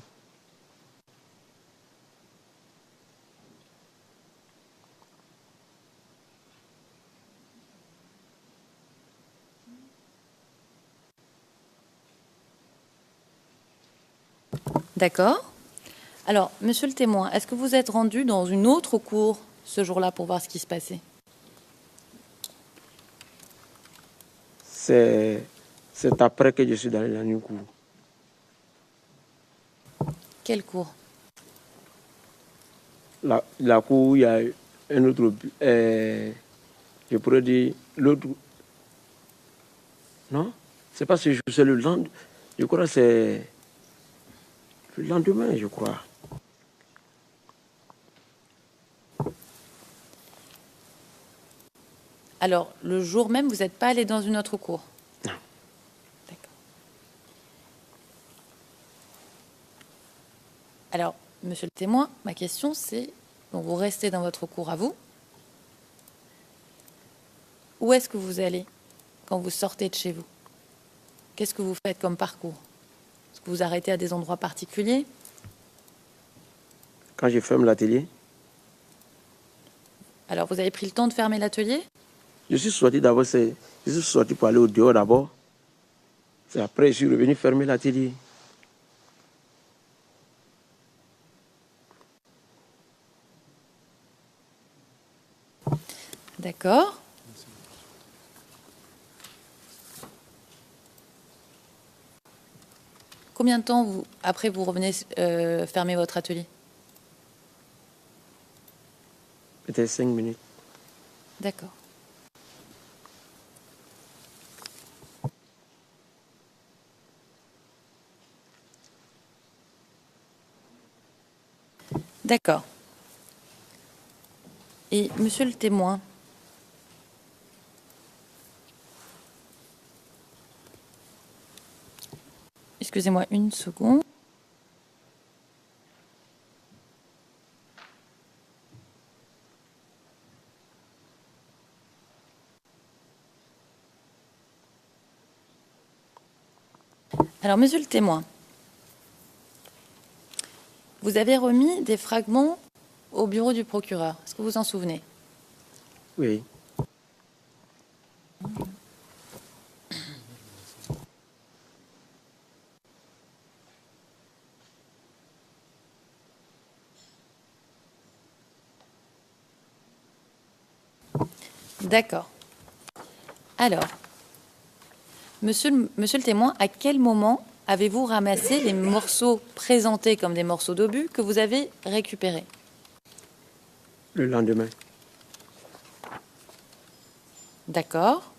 D'accord. Alors, monsieur le témoin, est-ce que vous êtes rendu dans une autre cour ce jour-là pour voir ce qui se passait? C'est après que je suis dans la nuit cour. Quelle cour? La cour où il y a un autre, je pourrais dire l'autre. Non, c'est pas ce jour, c'est le lendemain. Je crois que c'est le lendemain, je crois. Alors, le jour même, vous n'êtes pas allé dans une autre cour? Non. D'accord. monsieur le témoin, ma question c'est, donc vous restez dans votre cours à vous. Où est-ce que vous allez quand vous sortez de chez vous? Qu'est-ce que vous faites comme parcours? Est-ce que vous arrêtez à des endroits particuliers? Quand je ferme l'atelier, Alors, vous avez pris le temps de fermer l'atelier? je suis sorti d'abord, je suis sorti pour aller au dehors d'abord. C'est après, je suis revenu fermer l'atelier. D'accord. Combien de temps après vous revenez fermer votre atelier? Peut-être 5 minutes. D'accord. D'accord. Et monsieur le témoin, excusez-moi une seconde. Alors, monsieur le témoin, vous avez remis des fragments au bureau du procureur. Est-ce que vous vous en souvenez? Oui. D'accord. Alors, monsieur le témoin, à quel moment avez-vous ramassé les morceaux présentés comme des morceaux d'obus que vous avez récupérés? Le lendemain. D'accord.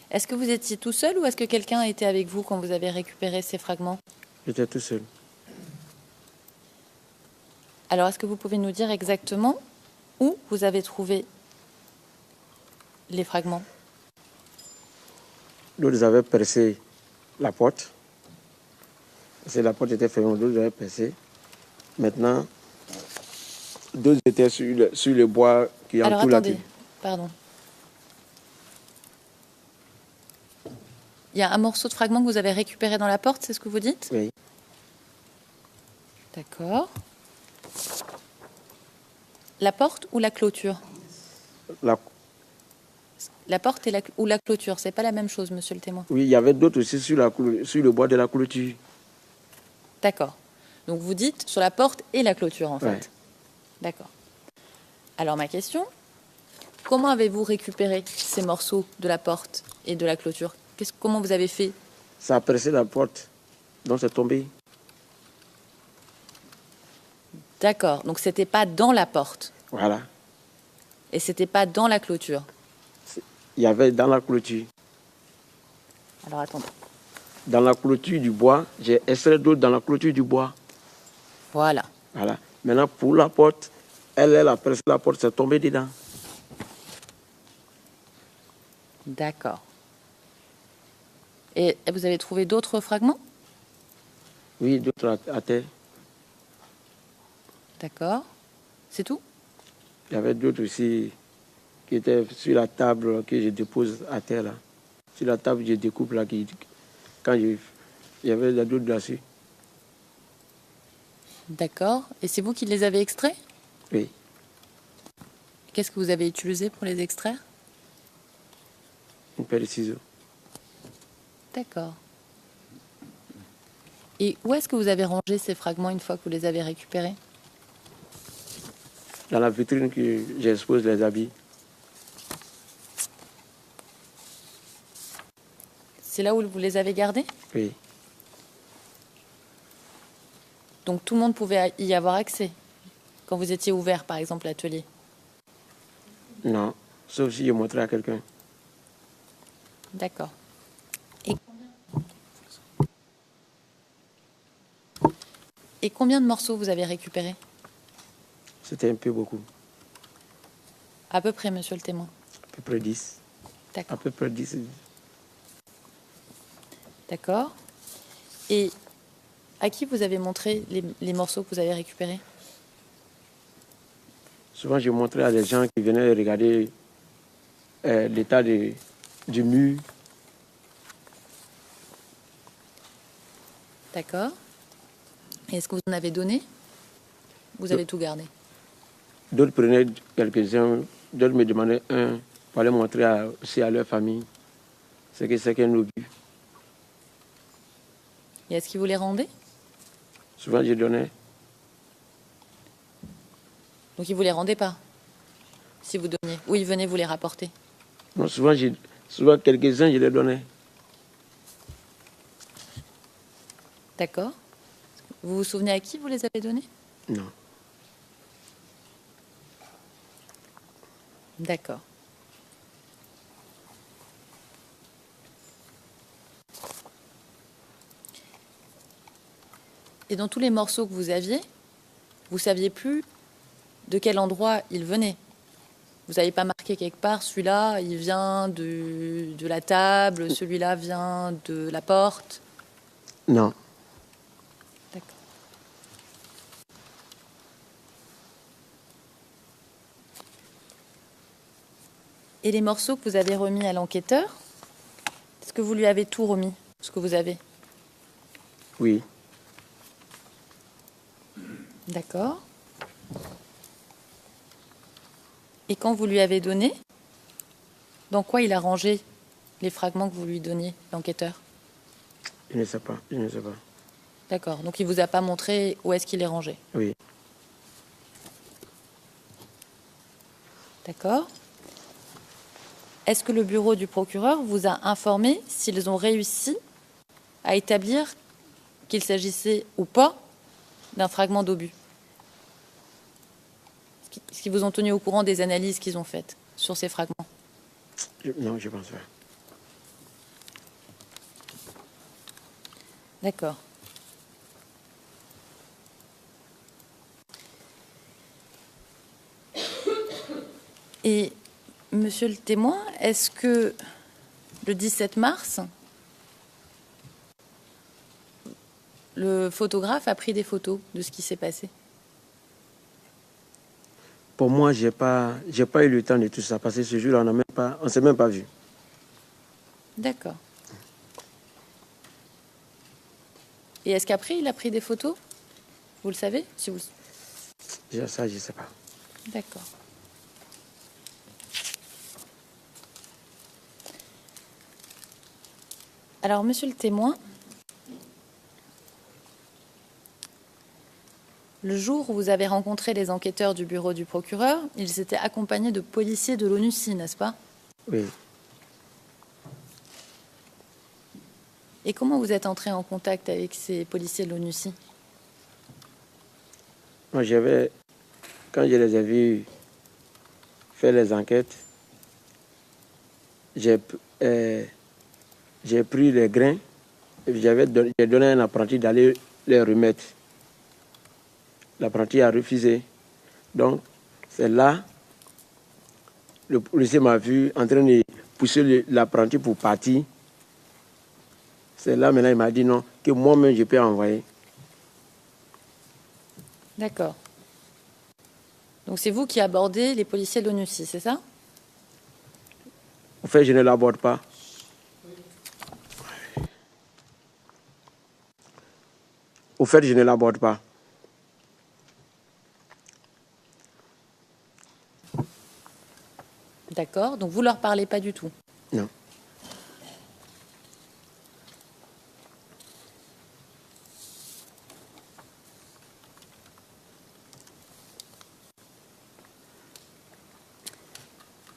Est-ce que vous étiez tout seul ou est-ce que quelqu'un était avec vous quand vous avez récupéré ces fragments? J'étais tout seul. Alors, est-ce que vous pouvez nous dire exactement où vous avez trouvé les fragments? D'autres avaient percé la porte. Parce que la porte était fermée, d'autres avaient percé. Maintenant, d'autres étaient sur le bois qui Alors, entoure attendez, l'atelier. pardon. Il y a un morceau de fragment que vous avez récupéré dans la porte, c'est ce que vous dites? Oui. D'accord. La porte ou la clôture? La porte ou la clôture, c'est pas la même chose, monsieur le témoin. Oui, il y avait d'autres aussi sur le bois de la clôture. D'accord. Donc vous dites sur la porte et la clôture, en fait. Ouais. D'accord. Alors ma question, comment avez-vous récupéré ces morceaux de la porte et de la clôture? Comment vous avez fait? Ça a percé la porte, donc c'est tombé. D'accord. Donc c'était pas dans la porte Voilà. et c'était pas dans la clôture. Il y avait dans la clôture. Alors attendez. Dans la clôture du bois, j'ai extrait d'autres dans la clôture du bois. Voilà. Voilà. Maintenant, pour la porte, elle a percé la porte, c'est tombé dedans. D'accord. Et vous avez trouvé d'autres fragments? Oui, d'autres à terre. D'accord. C'est tout? Il y avait d'autres aussi qui étaient sur la table que je dépose à terre là. Sur la table, je découpe là. Il y avait d'autres là-dessus. D'accord. Et c'est vous qui les avez extraits? Oui. Qu'est-ce que vous avez utilisé pour les extraire? Une paire de ciseaux. D'accord. Et où est-ce que vous avez rangé ces fragments une fois que vous les avez récupérés? Dans la vitrine que j'expose les habits. C'est là où vous les avez gardés? Oui. Donc tout le monde pouvait y avoir accès quand vous étiez ouvert, par exemple, l'atelier? Non, sauf si je montrais à quelqu'un. D'accord. Et combien de morceaux vous avez récupérés? C'était un peu beaucoup. À peu près, monsieur le témoin. peu près 10. À D'accord. peu près 10. D'accord. Et à qui vous avez montré les morceaux que vous avez récupérés? Souvent, je montrais à des gens qui venaient regarder l'état du mur. D'accord. Et est-ce que vous en avez donné? Vous avez tout gardé? D'autres prenaient quelques-uns, d'autres me demandaient un pour aller montrer aussi à leur famille ce que c'est qu'un obus. Et est-ce qu'ils vous les rendaient? Souvent, je donnais. Donc ils vous les rendaient pas, si vous donniez. Ou ils venaient vous les rapporter? Non, souvent quelques-uns, je les donnais. D'accord. Vous vous souvenez à qui vous les avez donnés? Non. D'accord. Et dans tous les morceaux que vous aviez, vous saviez plus de quel endroit ils venaient. Vous n'avez pas marqué quelque part, celui-là, il vient de la table, celui-là vient de la porte. Non. D'accord. Et les morceaux que vous avez remis à l'enquêteur, est-ce que vous lui avez tout remis, ce que vous avez? Oui. D'accord. Et quand vous lui avez donné, dans quoi il a rangé les fragments que vous lui donniez, l'enquêteur? Je ne sais pas. Je ne sais pas. D'accord. Donc il vous a pas montré où est-ce qu'il les rangeait. Oui. D'accord. Est-ce que le bureau du procureur vous a informé s'ils ont réussi à établir qu'il s'agissait ou pas d'un fragment d'obus? Est-ce qu'ils vous ont tenu au courant des analyses qu'ils ont faites sur ces fragments? Non, je pense pas. D'accord. Et, monsieur le témoin, est-ce que le 17 mars, le photographe a pris des photos de ce qui s'est passé? Pour moi, j'ai pas eu le temps de tout ça parce que ce jour-là, on ne s'est même pas vu. D'accord. Et est-ce qu'après, il a pris des photos? Vous le savez, si vous... Ça, je ne sais pas. D'accord. Alors, monsieur le témoin, le jour où vous avez rencontré les enquêteurs du bureau du procureur, ils étaient accompagnés de policiers de l'ONUCI, n'est-ce pas? Oui. Et comment vous êtes entré en contact avec ces policiers de l'ONUCI? Moi, quand je les ai vus faire les enquêtes, j'ai pris les grains et j'ai donné à un apprenti d'aller les remettre. L'apprenti a refusé. Donc, c'est là, le policier m'a vu en train de pousser l'apprenti pour partir. C'est là, maintenant, il m'a dit non, que moi-même, je peux envoyer. D'accord. Donc c'est vous qui abordez les policiers de l'ONUCI, c'est ça? En fait, je ne l'aborde pas. Au fait, je ne l'aborde pas. D'accord. Donc vous leur parlez pas du tout? Non.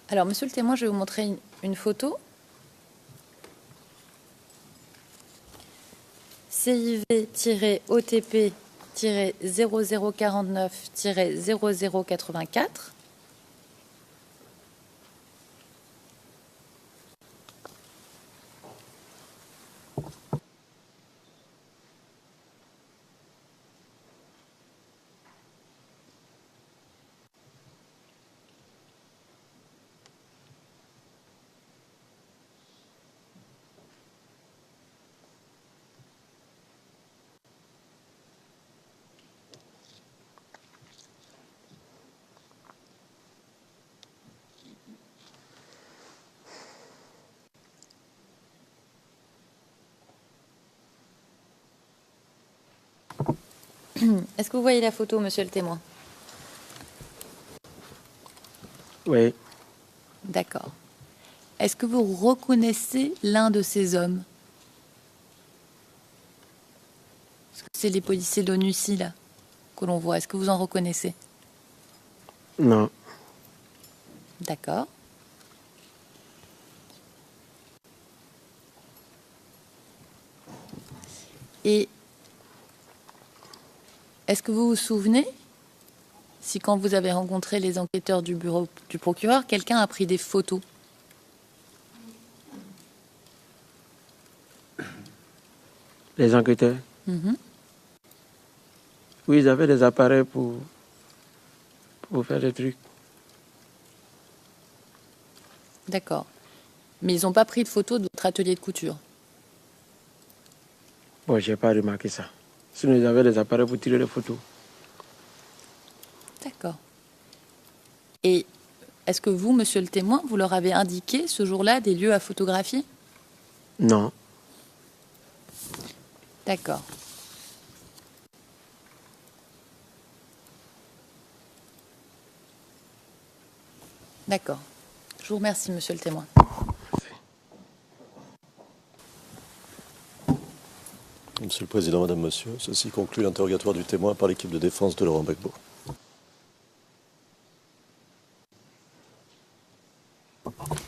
Alors, monsieur le témoin, je vais vous montrer une photo. CIV-OTP-0049-0084. Est-ce que vous voyez la photo, monsieur le témoin? Oui, D'accord. Est-ce que vous reconnaissez l'un de ces hommes? Est-ce que c'est les policiers de l'ONUCI, là, que l'on voit? Est-ce que vous en reconnaissez? non, D'accord. Et est-ce que vous vous souvenez si quand vous avez rencontré les enquêteurs du bureau du procureur, quelqu'un a pris des photos? les enquêteurs. Mhm. Oui, ils avaient des appareils pour faire des trucs. D'accord. Mais ils n'ont pas pris de photos de votre atelier de couture? Bon, je n'ai pas remarqué ça. Sinon, ils avaient des appareils pour tirer les photos. D'accord. Et est-ce que vous, monsieur le témoin, vous leur avez indiqué ce jour-là des lieux à photographier? Non, D'accord. D'accord. Je vous remercie, monsieur le témoin. Monsieur le Président, Madame, Monsieur, ceci conclut l'interrogatoire du témoin par l'équipe de défense de Laurent Gbagbo.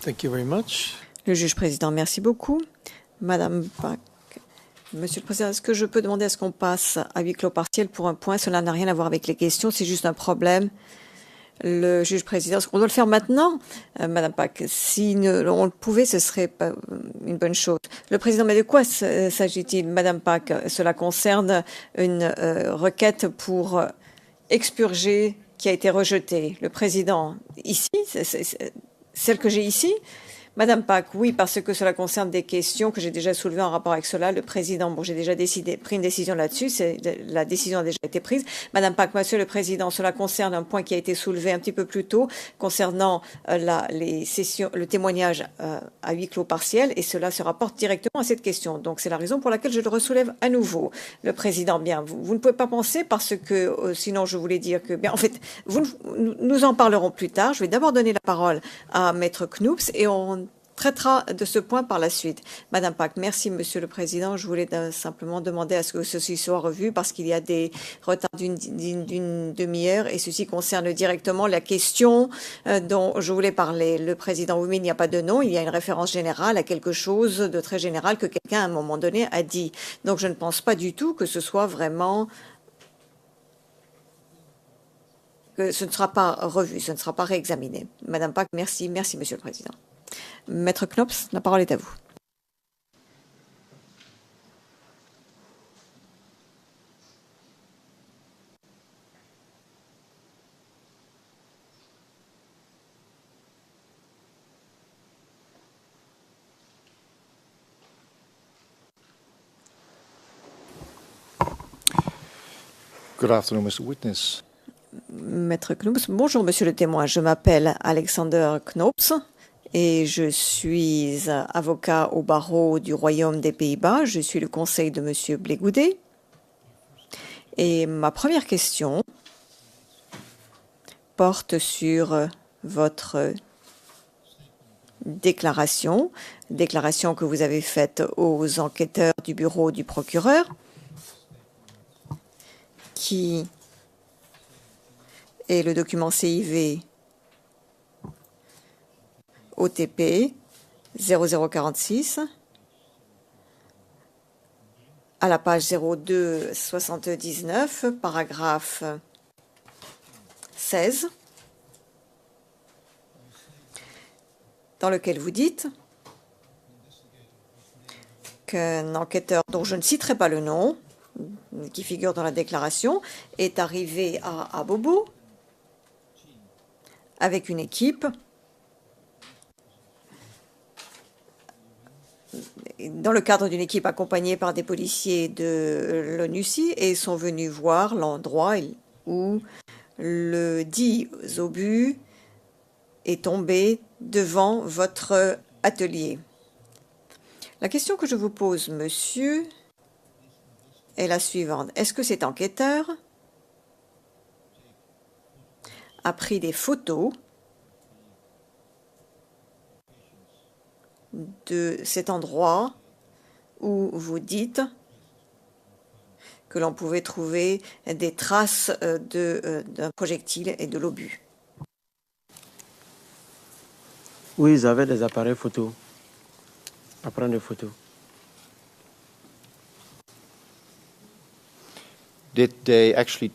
Thank you very much. Le juge président, merci beaucoup. Madame Pack. Monsieur le Président, est-ce que je peux demander à ce qu'on passe à huis clos partiel pour un point? Cela n'a rien à voir avec les questions, c'est juste un problème. Le juge président, est-ce qu'on doit le faire maintenant, Madame Pack? Si on le pouvait, ce serait pas une bonne chose. Le président, mais de quoi s'agit-il, Madame Pack? Cela concerne une requête pour expurger qui a été rejetée. Le président, ici, celle que j'ai ici? Madame Pack, oui, parce que cela concerne des questions que j'ai déjà soulevées en rapport avec cela. Le président, bon, j'ai déjà pris une décision là-dessus. La décision a déjà été prise. Madame Pack, Monsieur le Président, cela concerne un point qui a été soulevé un petit peu plus tôt concernant les sessions, le témoignage à huis clos partiel, et cela se rapporte directement à cette question. Donc, c'est la raison pour laquelle je le ressoulève à nouveau. Le président, bien, vous ne pouvez pas penser parce que sinon je voulais dire que, bien, en fait, nous en parlerons plus tard. Je vais d'abord donner la parole à Maître Knoops et on traitera de ce point par la suite. Madame Pack, merci Monsieur le Président. Je voulais simplement demander à ce que ceci soit revu parce qu'il y a des retards d'une demi-heure et ceci concerne directement la question dont je voulais parler. Le Président, oui, mais il n'y a pas de nom, il y a une référence générale à quelque chose de très général que quelqu'un à un moment donné a dit. Donc je ne pense pas du tout que ce soit vraiment... que ce ne sera pas revu, ce ne sera pas réexaminé. Madame Pack, merci. Merci Monsieur le Président. Maître Knops, la parole est à vous. Good afternoon, Mr. Witness. Maître Knops, bonjour Monsieur le témoin. Je m'appelle Alexander Knops et je suis avocat au barreau du Royaume des Pays-Bas. Je suis le conseil de Monsieur Blégoudet. Et ma première question porte sur votre déclaration que vous avez faite aux enquêteurs du bureau du procureur, qui est le document CIV OTP 0046 à la page 0279, paragraphe 16, dans lequel vous dites qu'un enquêteur dont je ne citerai pas le nom, qui figure dans la déclaration, est arrivé à Abobo avec une équipe dans le cadre d'une équipe accompagnée par des policiers de l'ONUCI et sont venus voir l'endroit où le dit obus est tombé devant votre atelier. La question que je vous pose, monsieur, est la suivante. Est-ce que cet enquêteur a pris des photos de cet endroit où vous dites que l'on pouvait trouver des traces d'un projectile et de l'obus. Oui, ils avaient des appareils photo à prendre des photos. Did they actually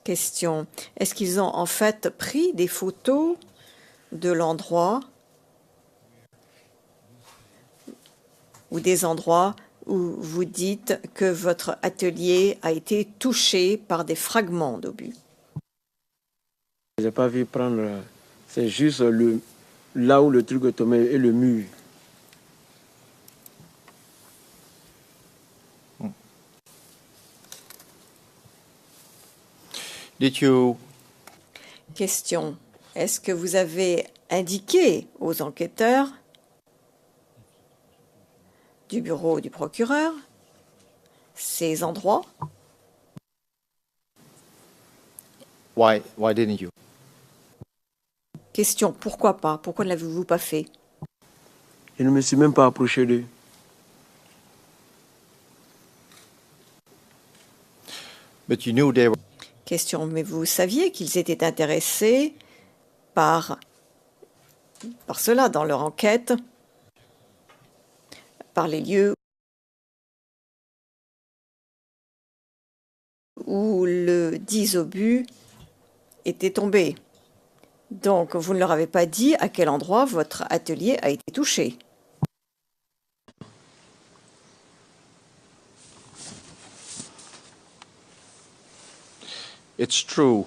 Question. Est-ce qu'ils ont en fait pris des photos de l'endroit ou des endroits où vous dites que votre atelier a été touché par des fragments d'obus? Je n'ai pas vu prendre, c'est juste là où le truc est tombé et le mur. did you Question. Est-ce que vous avez indiqué aux enquêteurs du bureau du procureur ces endroits? why didn't you? Question. Pourquoi pas? Pourquoi ne l'avez-vous pas fait? Je ne me suis même pas approché d'eux. But you knew they were Question. Mais vous saviez qu'ils étaient intéressés par cela dans leur enquête, par les lieux où le dit obus était tombé. Donc, vous ne leur avez pas dit à quel endroit votre atelier a été touché. It's true.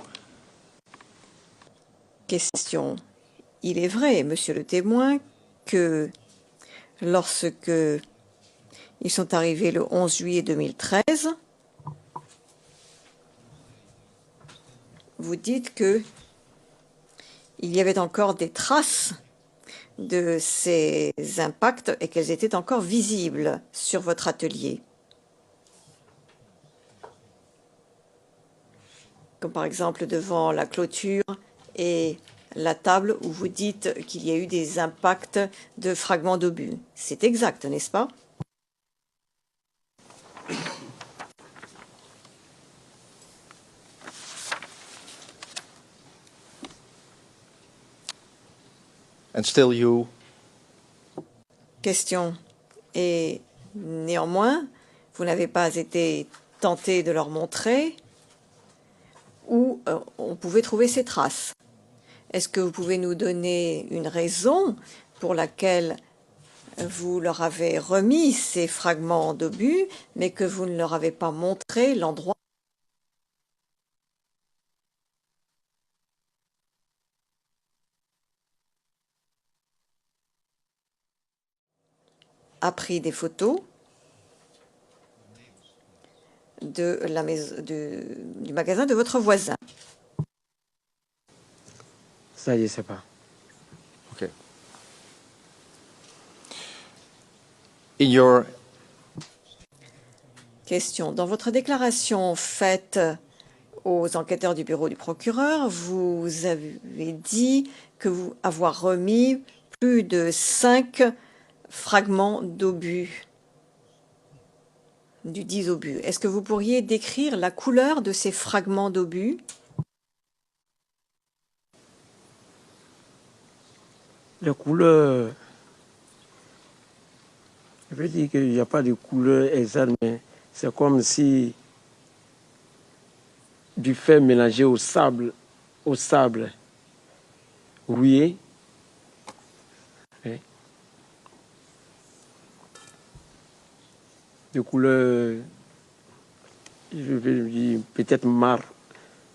Question. Il est vrai, monsieur le témoin, que lorsque ils sont arrivés le 11 juillet 2013, vous dites que il y avait encore des traces de ces impacts et qu'elles étaient encore visibles sur votre atelier. Comme par exemple devant la clôture et la table où vous dites qu'il y a eu des impacts de fragments d'obus. C'est exact, n'est-ce pas? And still you Question. Et néanmoins, vous n'avez pas été tenté de leur montrer où on pouvait trouver ces traces. Est-ce que vous pouvez nous donner une raison pour laquelle vous leur avez remis ces fragments d'obus, mais que vous ne leur avez pas montré l'endroit a pris des photos de la maison, du magasin de votre voisin? Ça, je ne sais pas. okay. In your Question. Dans votre déclaration faite aux enquêteurs du bureau du procureur, vous avez dit que vous avoir remis plus de 5 fragments d'obus, du dit obus. Est-ce que vous pourriez décrire la couleur de ces fragments d'obus? Les couleurs, je veux dire qu'il n'y a pas de couleur exacte, mais c'est comme si du fer mélangé au sable rouillé. Oui. De couleur, je veux dire peut-être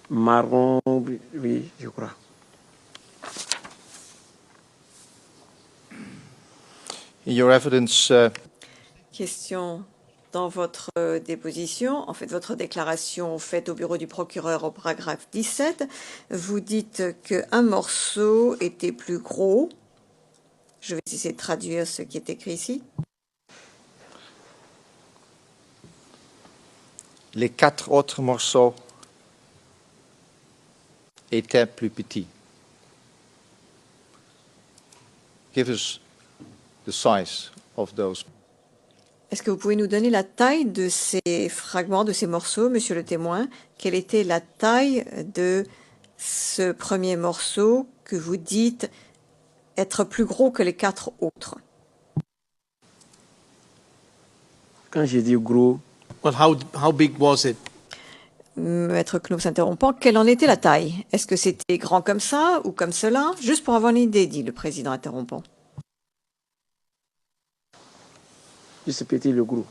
marron, oui, je crois. in your evidence Question. Dans votre déposition, en fait votre déclaration faite au bureau du procureur au paragraphe 17, vous dites qu'un morceau était plus gros. Je vais essayer de traduire ce qui est écrit ici. les 4 autres morceaux était plus petit. Give us the size of those. Est-ce que vous pouvez nous donner la taille de ces fragments, de ces morceaux, monsieur le témoin? Quelle était la taille de ce premier morceau que vous dites être plus gros que les 4 autres? Quand j'ai dit gros, Well, how big was it? Maître Knoop interrompant, quelle en était la taille? Est-ce que c'était grand comme ça ou comme cela? Juste pour avoir une idée, dit le président interrompant. juste petit le gros.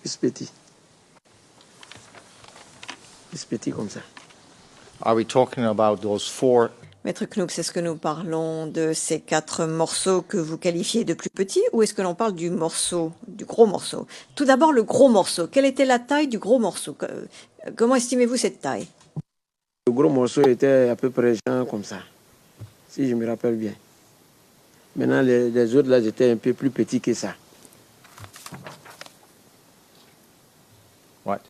Juste petit. Juste petit comme ça. Are we talking about those 4? Maître Knoop, est-ce que nous parlons de ces 4 morceaux que vous qualifiez de plus petits ou est-ce que l'on parle du morceau, du gros morceau? Tout d'abord, le gros morceau. Quelle était la taille du gros morceau? Comment estimez-vous cette taille? Le gros morceau était à peu près genre comme ça, si je me rappelle bien. Maintenant, les autres là, étaient un peu plus petits que ça. Right.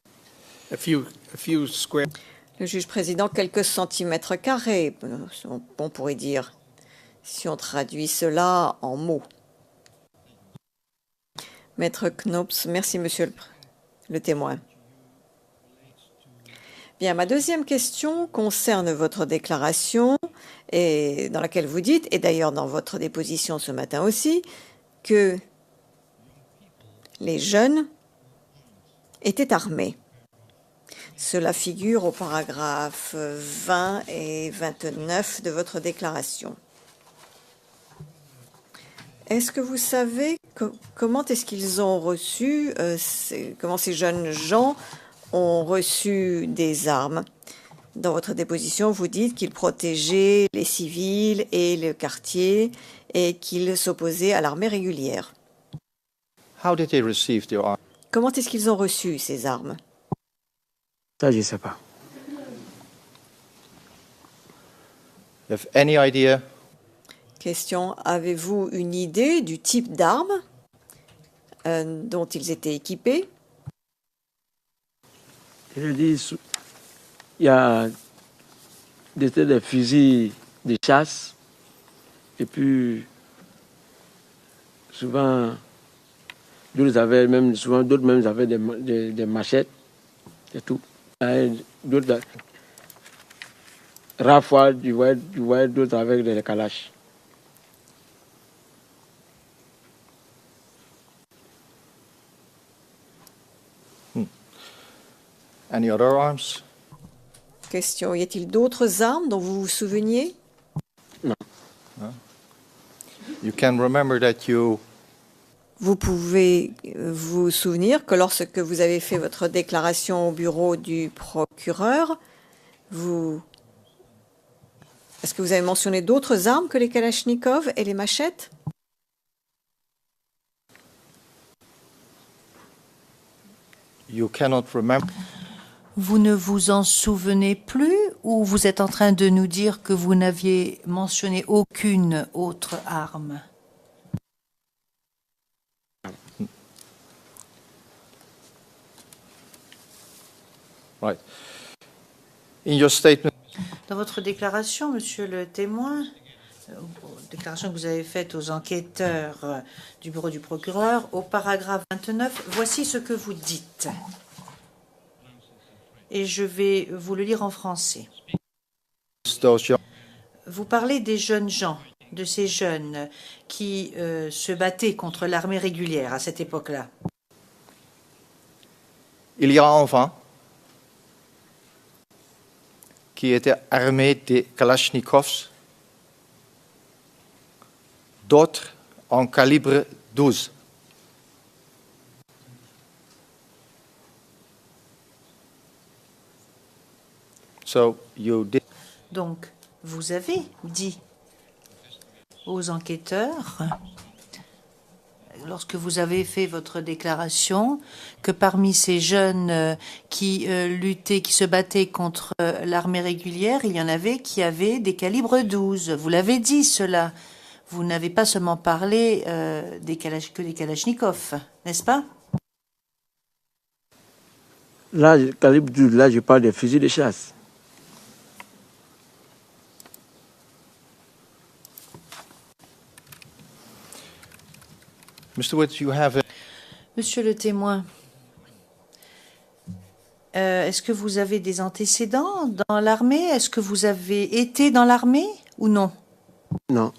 A few square. Le juge président, quelques centimètres carrés, on pourrait dire, si on traduit cela en mots. Maître Knops, merci monsieur le témoin. Bien, ma deuxième question concerne votre déclaration, et dans laquelle vous dites, et d'ailleurs dans votre déposition ce matin aussi, que les jeunes étaient armés. Cela figure au paragraphe 20 et 29 de votre déclaration. Est-ce que vous savez comment est-ce qu'ils ont reçu, comment ces jeunes gens ont reçu des armes? Dans votre déposition, vous dites qu'ils protégeaient les civils et le quartier et qu'ils s'opposaient à l'armée régulière. How did they receive their arms? Comment est-ce qu'ils ont reçu ces armes? Ça, je ne sais pas. You have any idea? Question, avez-vous une idée du type d'armes dont ils étaient équipés? Je dis, il y a des fusils de chasse et puis souvent d'autres avaient même des machettes et tout. D'autres rares tu vois d'autres avec des calaches. Any other arms? Question, y a-t-il d'autres armes dont vous vous souveniez? Non. You can remember that you Vous pouvez vous souvenir que lorsque vous avez fait votre déclaration au bureau du procureur, est-ce que vous avez mentionné d'autres armes que les kalachnikovs et les machettes? cannot remember. Vous ne vous en souvenez plus ou vous êtes en train de nous dire que vous n'aviez mentionné aucune autre arme? Right. In your statement, Dans votre déclaration, monsieur le témoin, déclaration que vous avez faite aux enquêteurs du bureau du procureur, au paragraphe 29, voici ce que vous dites. Et je vais vous le lire en français. those young Vous parlez des jeunes gens, de ces jeunes qui se battaient contre l'armée régulière à cette époque-là. il y a un enfant qui était armé de Kalachnikovs, d'autres en calibre 12. So you did. Donc, vous avez dit aux enquêteurs, lorsque vous avez fait votre déclaration, que parmi ces jeunes qui luttaient, qui se battaient contre l'armée régulière, il y en avait qui avaient des calibres 12. Vous l'avez dit, cela. Vous n'avez pas seulement parlé que des kalachnikovs, n'est-ce pas? Là, calibre 12, là, je parle des fusils de chasse. Mr. Witt, you have a Monsieur le témoin, est-ce que vous avez des antécédents dans l'armée? Est-ce que vous avez été dans l'armée ou non? Non.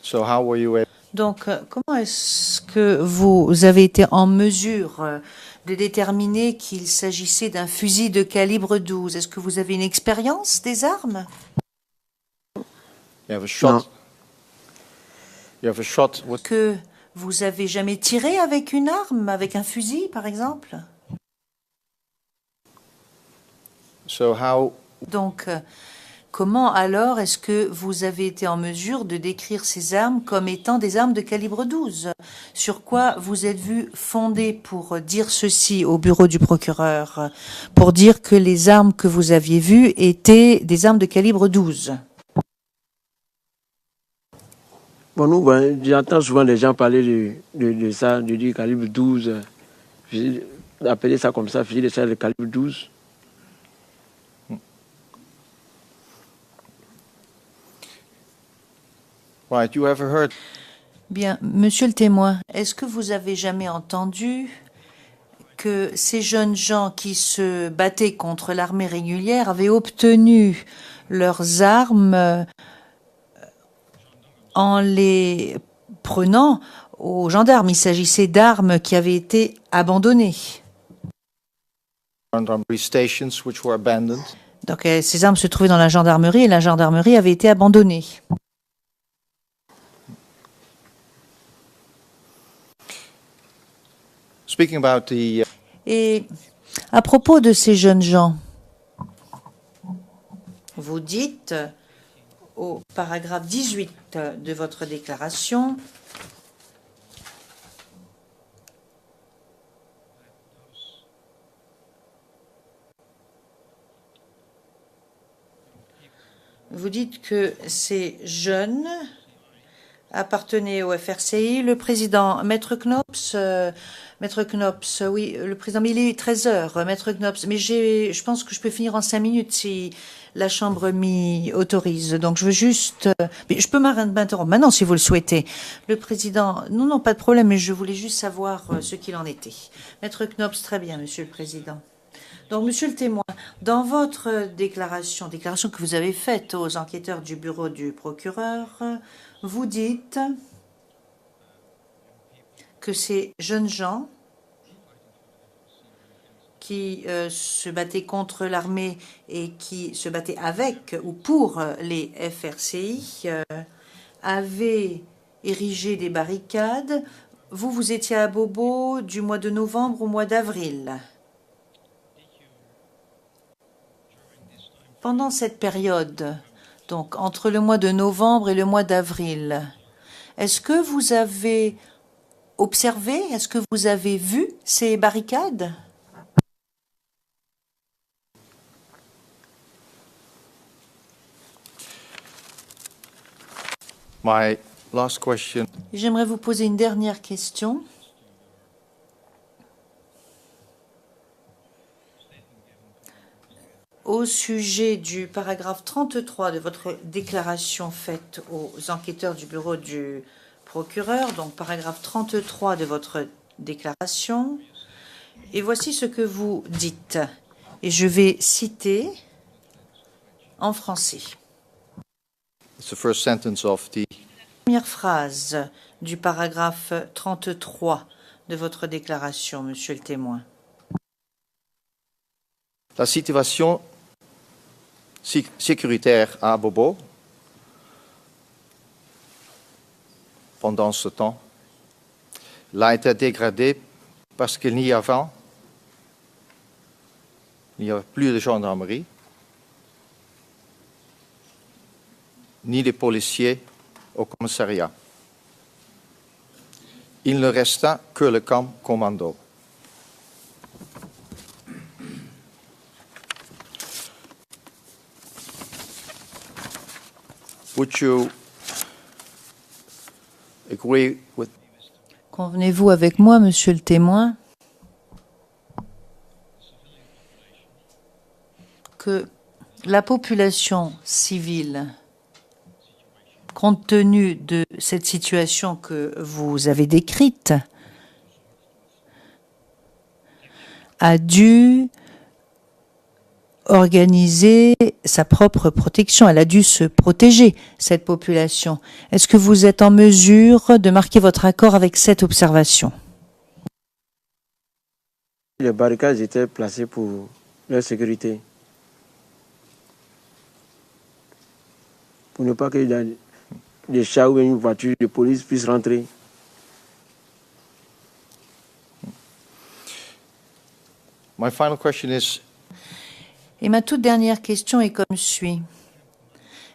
So how were you able Donc, comment est-ce que vous avez été en mesure de déterminer qu'il s'agissait d'un fusil de calibre 12? Est-ce que vous avez une expérience des armes? You have a shot. Non. You have a shot with Que vous avez jamais tiré avec une arme, avec un fusil, par exemple? so how Donc, comment alors est-ce que vous avez été en mesure de décrire ces armes comme étant des armes de calibre 12? Sur quoi vous êtes vu fondé pour dire ceci au bureau du procureur, pour dire que les armes que vous aviez vues étaient des armes de calibre 12? Bon, nous, ben, j'entends souvent les gens parler de ça, du calibre 12, appeler ça comme ça, fusil de chasse de calibre 12. right, you ever heard Bien, monsieur le témoin, est-ce que vous avez jamais entendu que ces jeunes gens qui se battaient contre l'armée régulière avaient obtenu leurs armes en les prenant aux gendarmes? Il s'agissait d'armes qui avaient été abandonnées. gendarmerie stations which were abandoned? Donc ces armes se trouvaient dans la gendarmerie et la gendarmerie avait été abandonnée. Speaking about the Et à propos de ces jeunes gens, vous dites au paragraphe 18 de votre déclaration vous dites que ces jeunes appartenaient au FRCI. Le président, Maître Knops, oui, le président, mais il est 13 heures, Maître Knops, mais je pense que je peux finir en 5 minutes si la Chambre m'y autorise. Donc je veux juste, mais je peux m'interrompre maintenant si vous le souhaitez. Le président, non, pas de problème, mais je voulais juste savoir ce qu'il en était. Maître Knops, très bien, Monsieur le Président. Donc, Monsieur le témoin, dans votre déclaration que vous avez faite aux enquêteurs du bureau du procureur, vous dites que ces jeunes gens qui se battaient contre l'armée et qui se battaient avec ou pour les FRCI avaient érigé des barricades. Vous étiez à Bobo du mois de novembre au mois d'avril. Pendant cette période, donc entre le mois de novembre et le mois d'avril, est-ce que vous avez observé, est-ce que vous avez vu ces barricades? my last question. J'aimerais vous poser une dernière question. Au sujet du paragraphe 33 de votre déclaration faite aux enquêteurs du bureau du procureur, donc paragraphe 33 de votre déclaration, et voici ce que vous dites, et je vais citer en français. It's the first sentence of the Première phrase du paragraphe 33 de votre déclaration, monsieur le témoin. La situation sécuritaire à Bobo pendant ce temps a été dégradée parce qu'il n'y avait plus de gendarmerie, ni de policiers au commissariat. Il ne resta que le camp commando. Would you agree with Convenez-vous avec moi, monsieur le témoin, que la population civile compte tenu de cette situation que vous avez décrite, a dû organiser sa propre protection. Elle a dû se protéger, cette population. Est-ce que vous êtes en mesure de marquer votre accord avec cette observation? Les barricades étaient placées pour leur sécurité. Pour ne pas que des chats ou une voiture de police puissent rentrer. My final question is, Et ma toute dernière question est comme suit.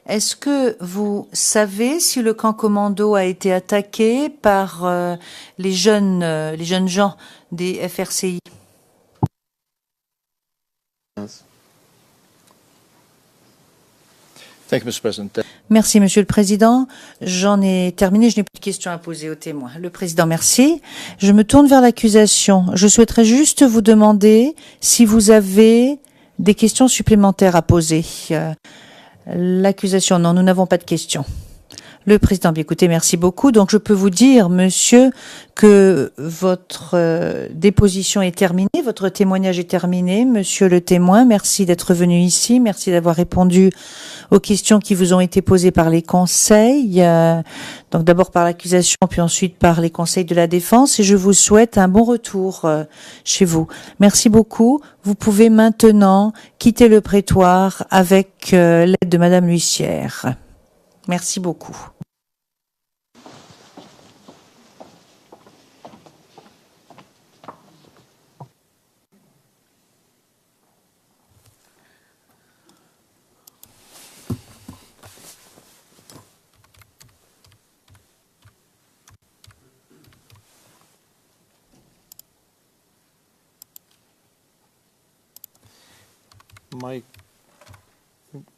Est-ce que vous savez si le camp commando a été attaqué par les jeunes gens des FRCI? thank you, Mr. President. Merci, Monsieur le Président. J'en ai terminé. Je n'ai plus de questions à poser aux témoins. Le Président, merci. Je me tourne vers l'accusation. Je souhaiterais juste vous demander si vous avez des questions supplémentaires à poser. L'accusation, non, nous n'avons pas de questions. Le Président, bien écoutez, merci beaucoup. Donc, je peux vous dire, monsieur, que votre déposition est terminée, votre témoignage est terminé. Monsieur le témoin, merci d'être venu ici, merci d'avoir répondu aux questions qui vous ont été posées par les conseils, donc d'abord par l'accusation, puis ensuite par les conseils de la défense, et je vous souhaite un bon retour chez vous. Merci beaucoup. Vous pouvez maintenant quitter le prétoire avec l'aide de Madame l'huissière. Merci beaucoup.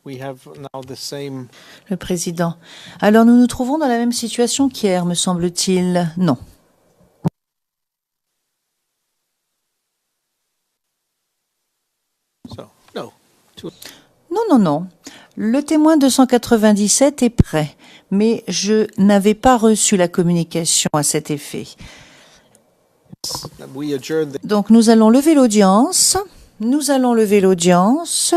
We have now the same. Le Président. Alors nous nous trouvons dans la même situation qu'hier, me semble-t-il. Non. No. Non, non, non. Le témoin 297 est prêt, mais je n'avais pas reçu la communication à cet effet. We adjourn the Donc nous allons lever l'audience. Nous allons lever l'audience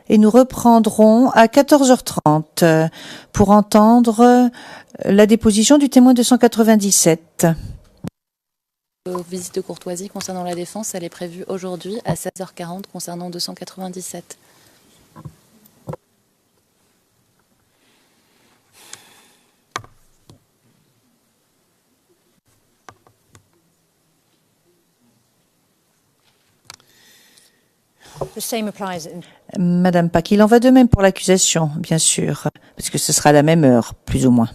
et nous reprendrons à 14h30 pour entendre la déposition du témoin 297. Visite de courtoisie concernant la défense, elle est prévue aujourd'hui à 16h40 concernant 297. Madame Pack, il en va de même pour l'accusation, bien sûr, parce que ce sera à la même heure, plus ou moins.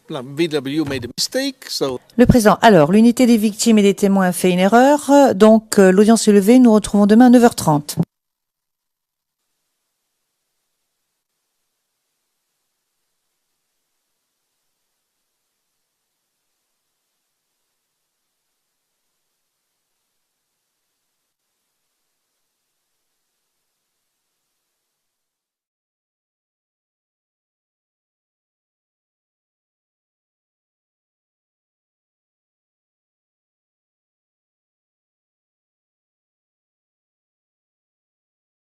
VW made a mistake, so Le Président, alors, l'unité des victimes et des témoins a fait une erreur, donc l'audience est levée, nous retrouvons demain à 9h30.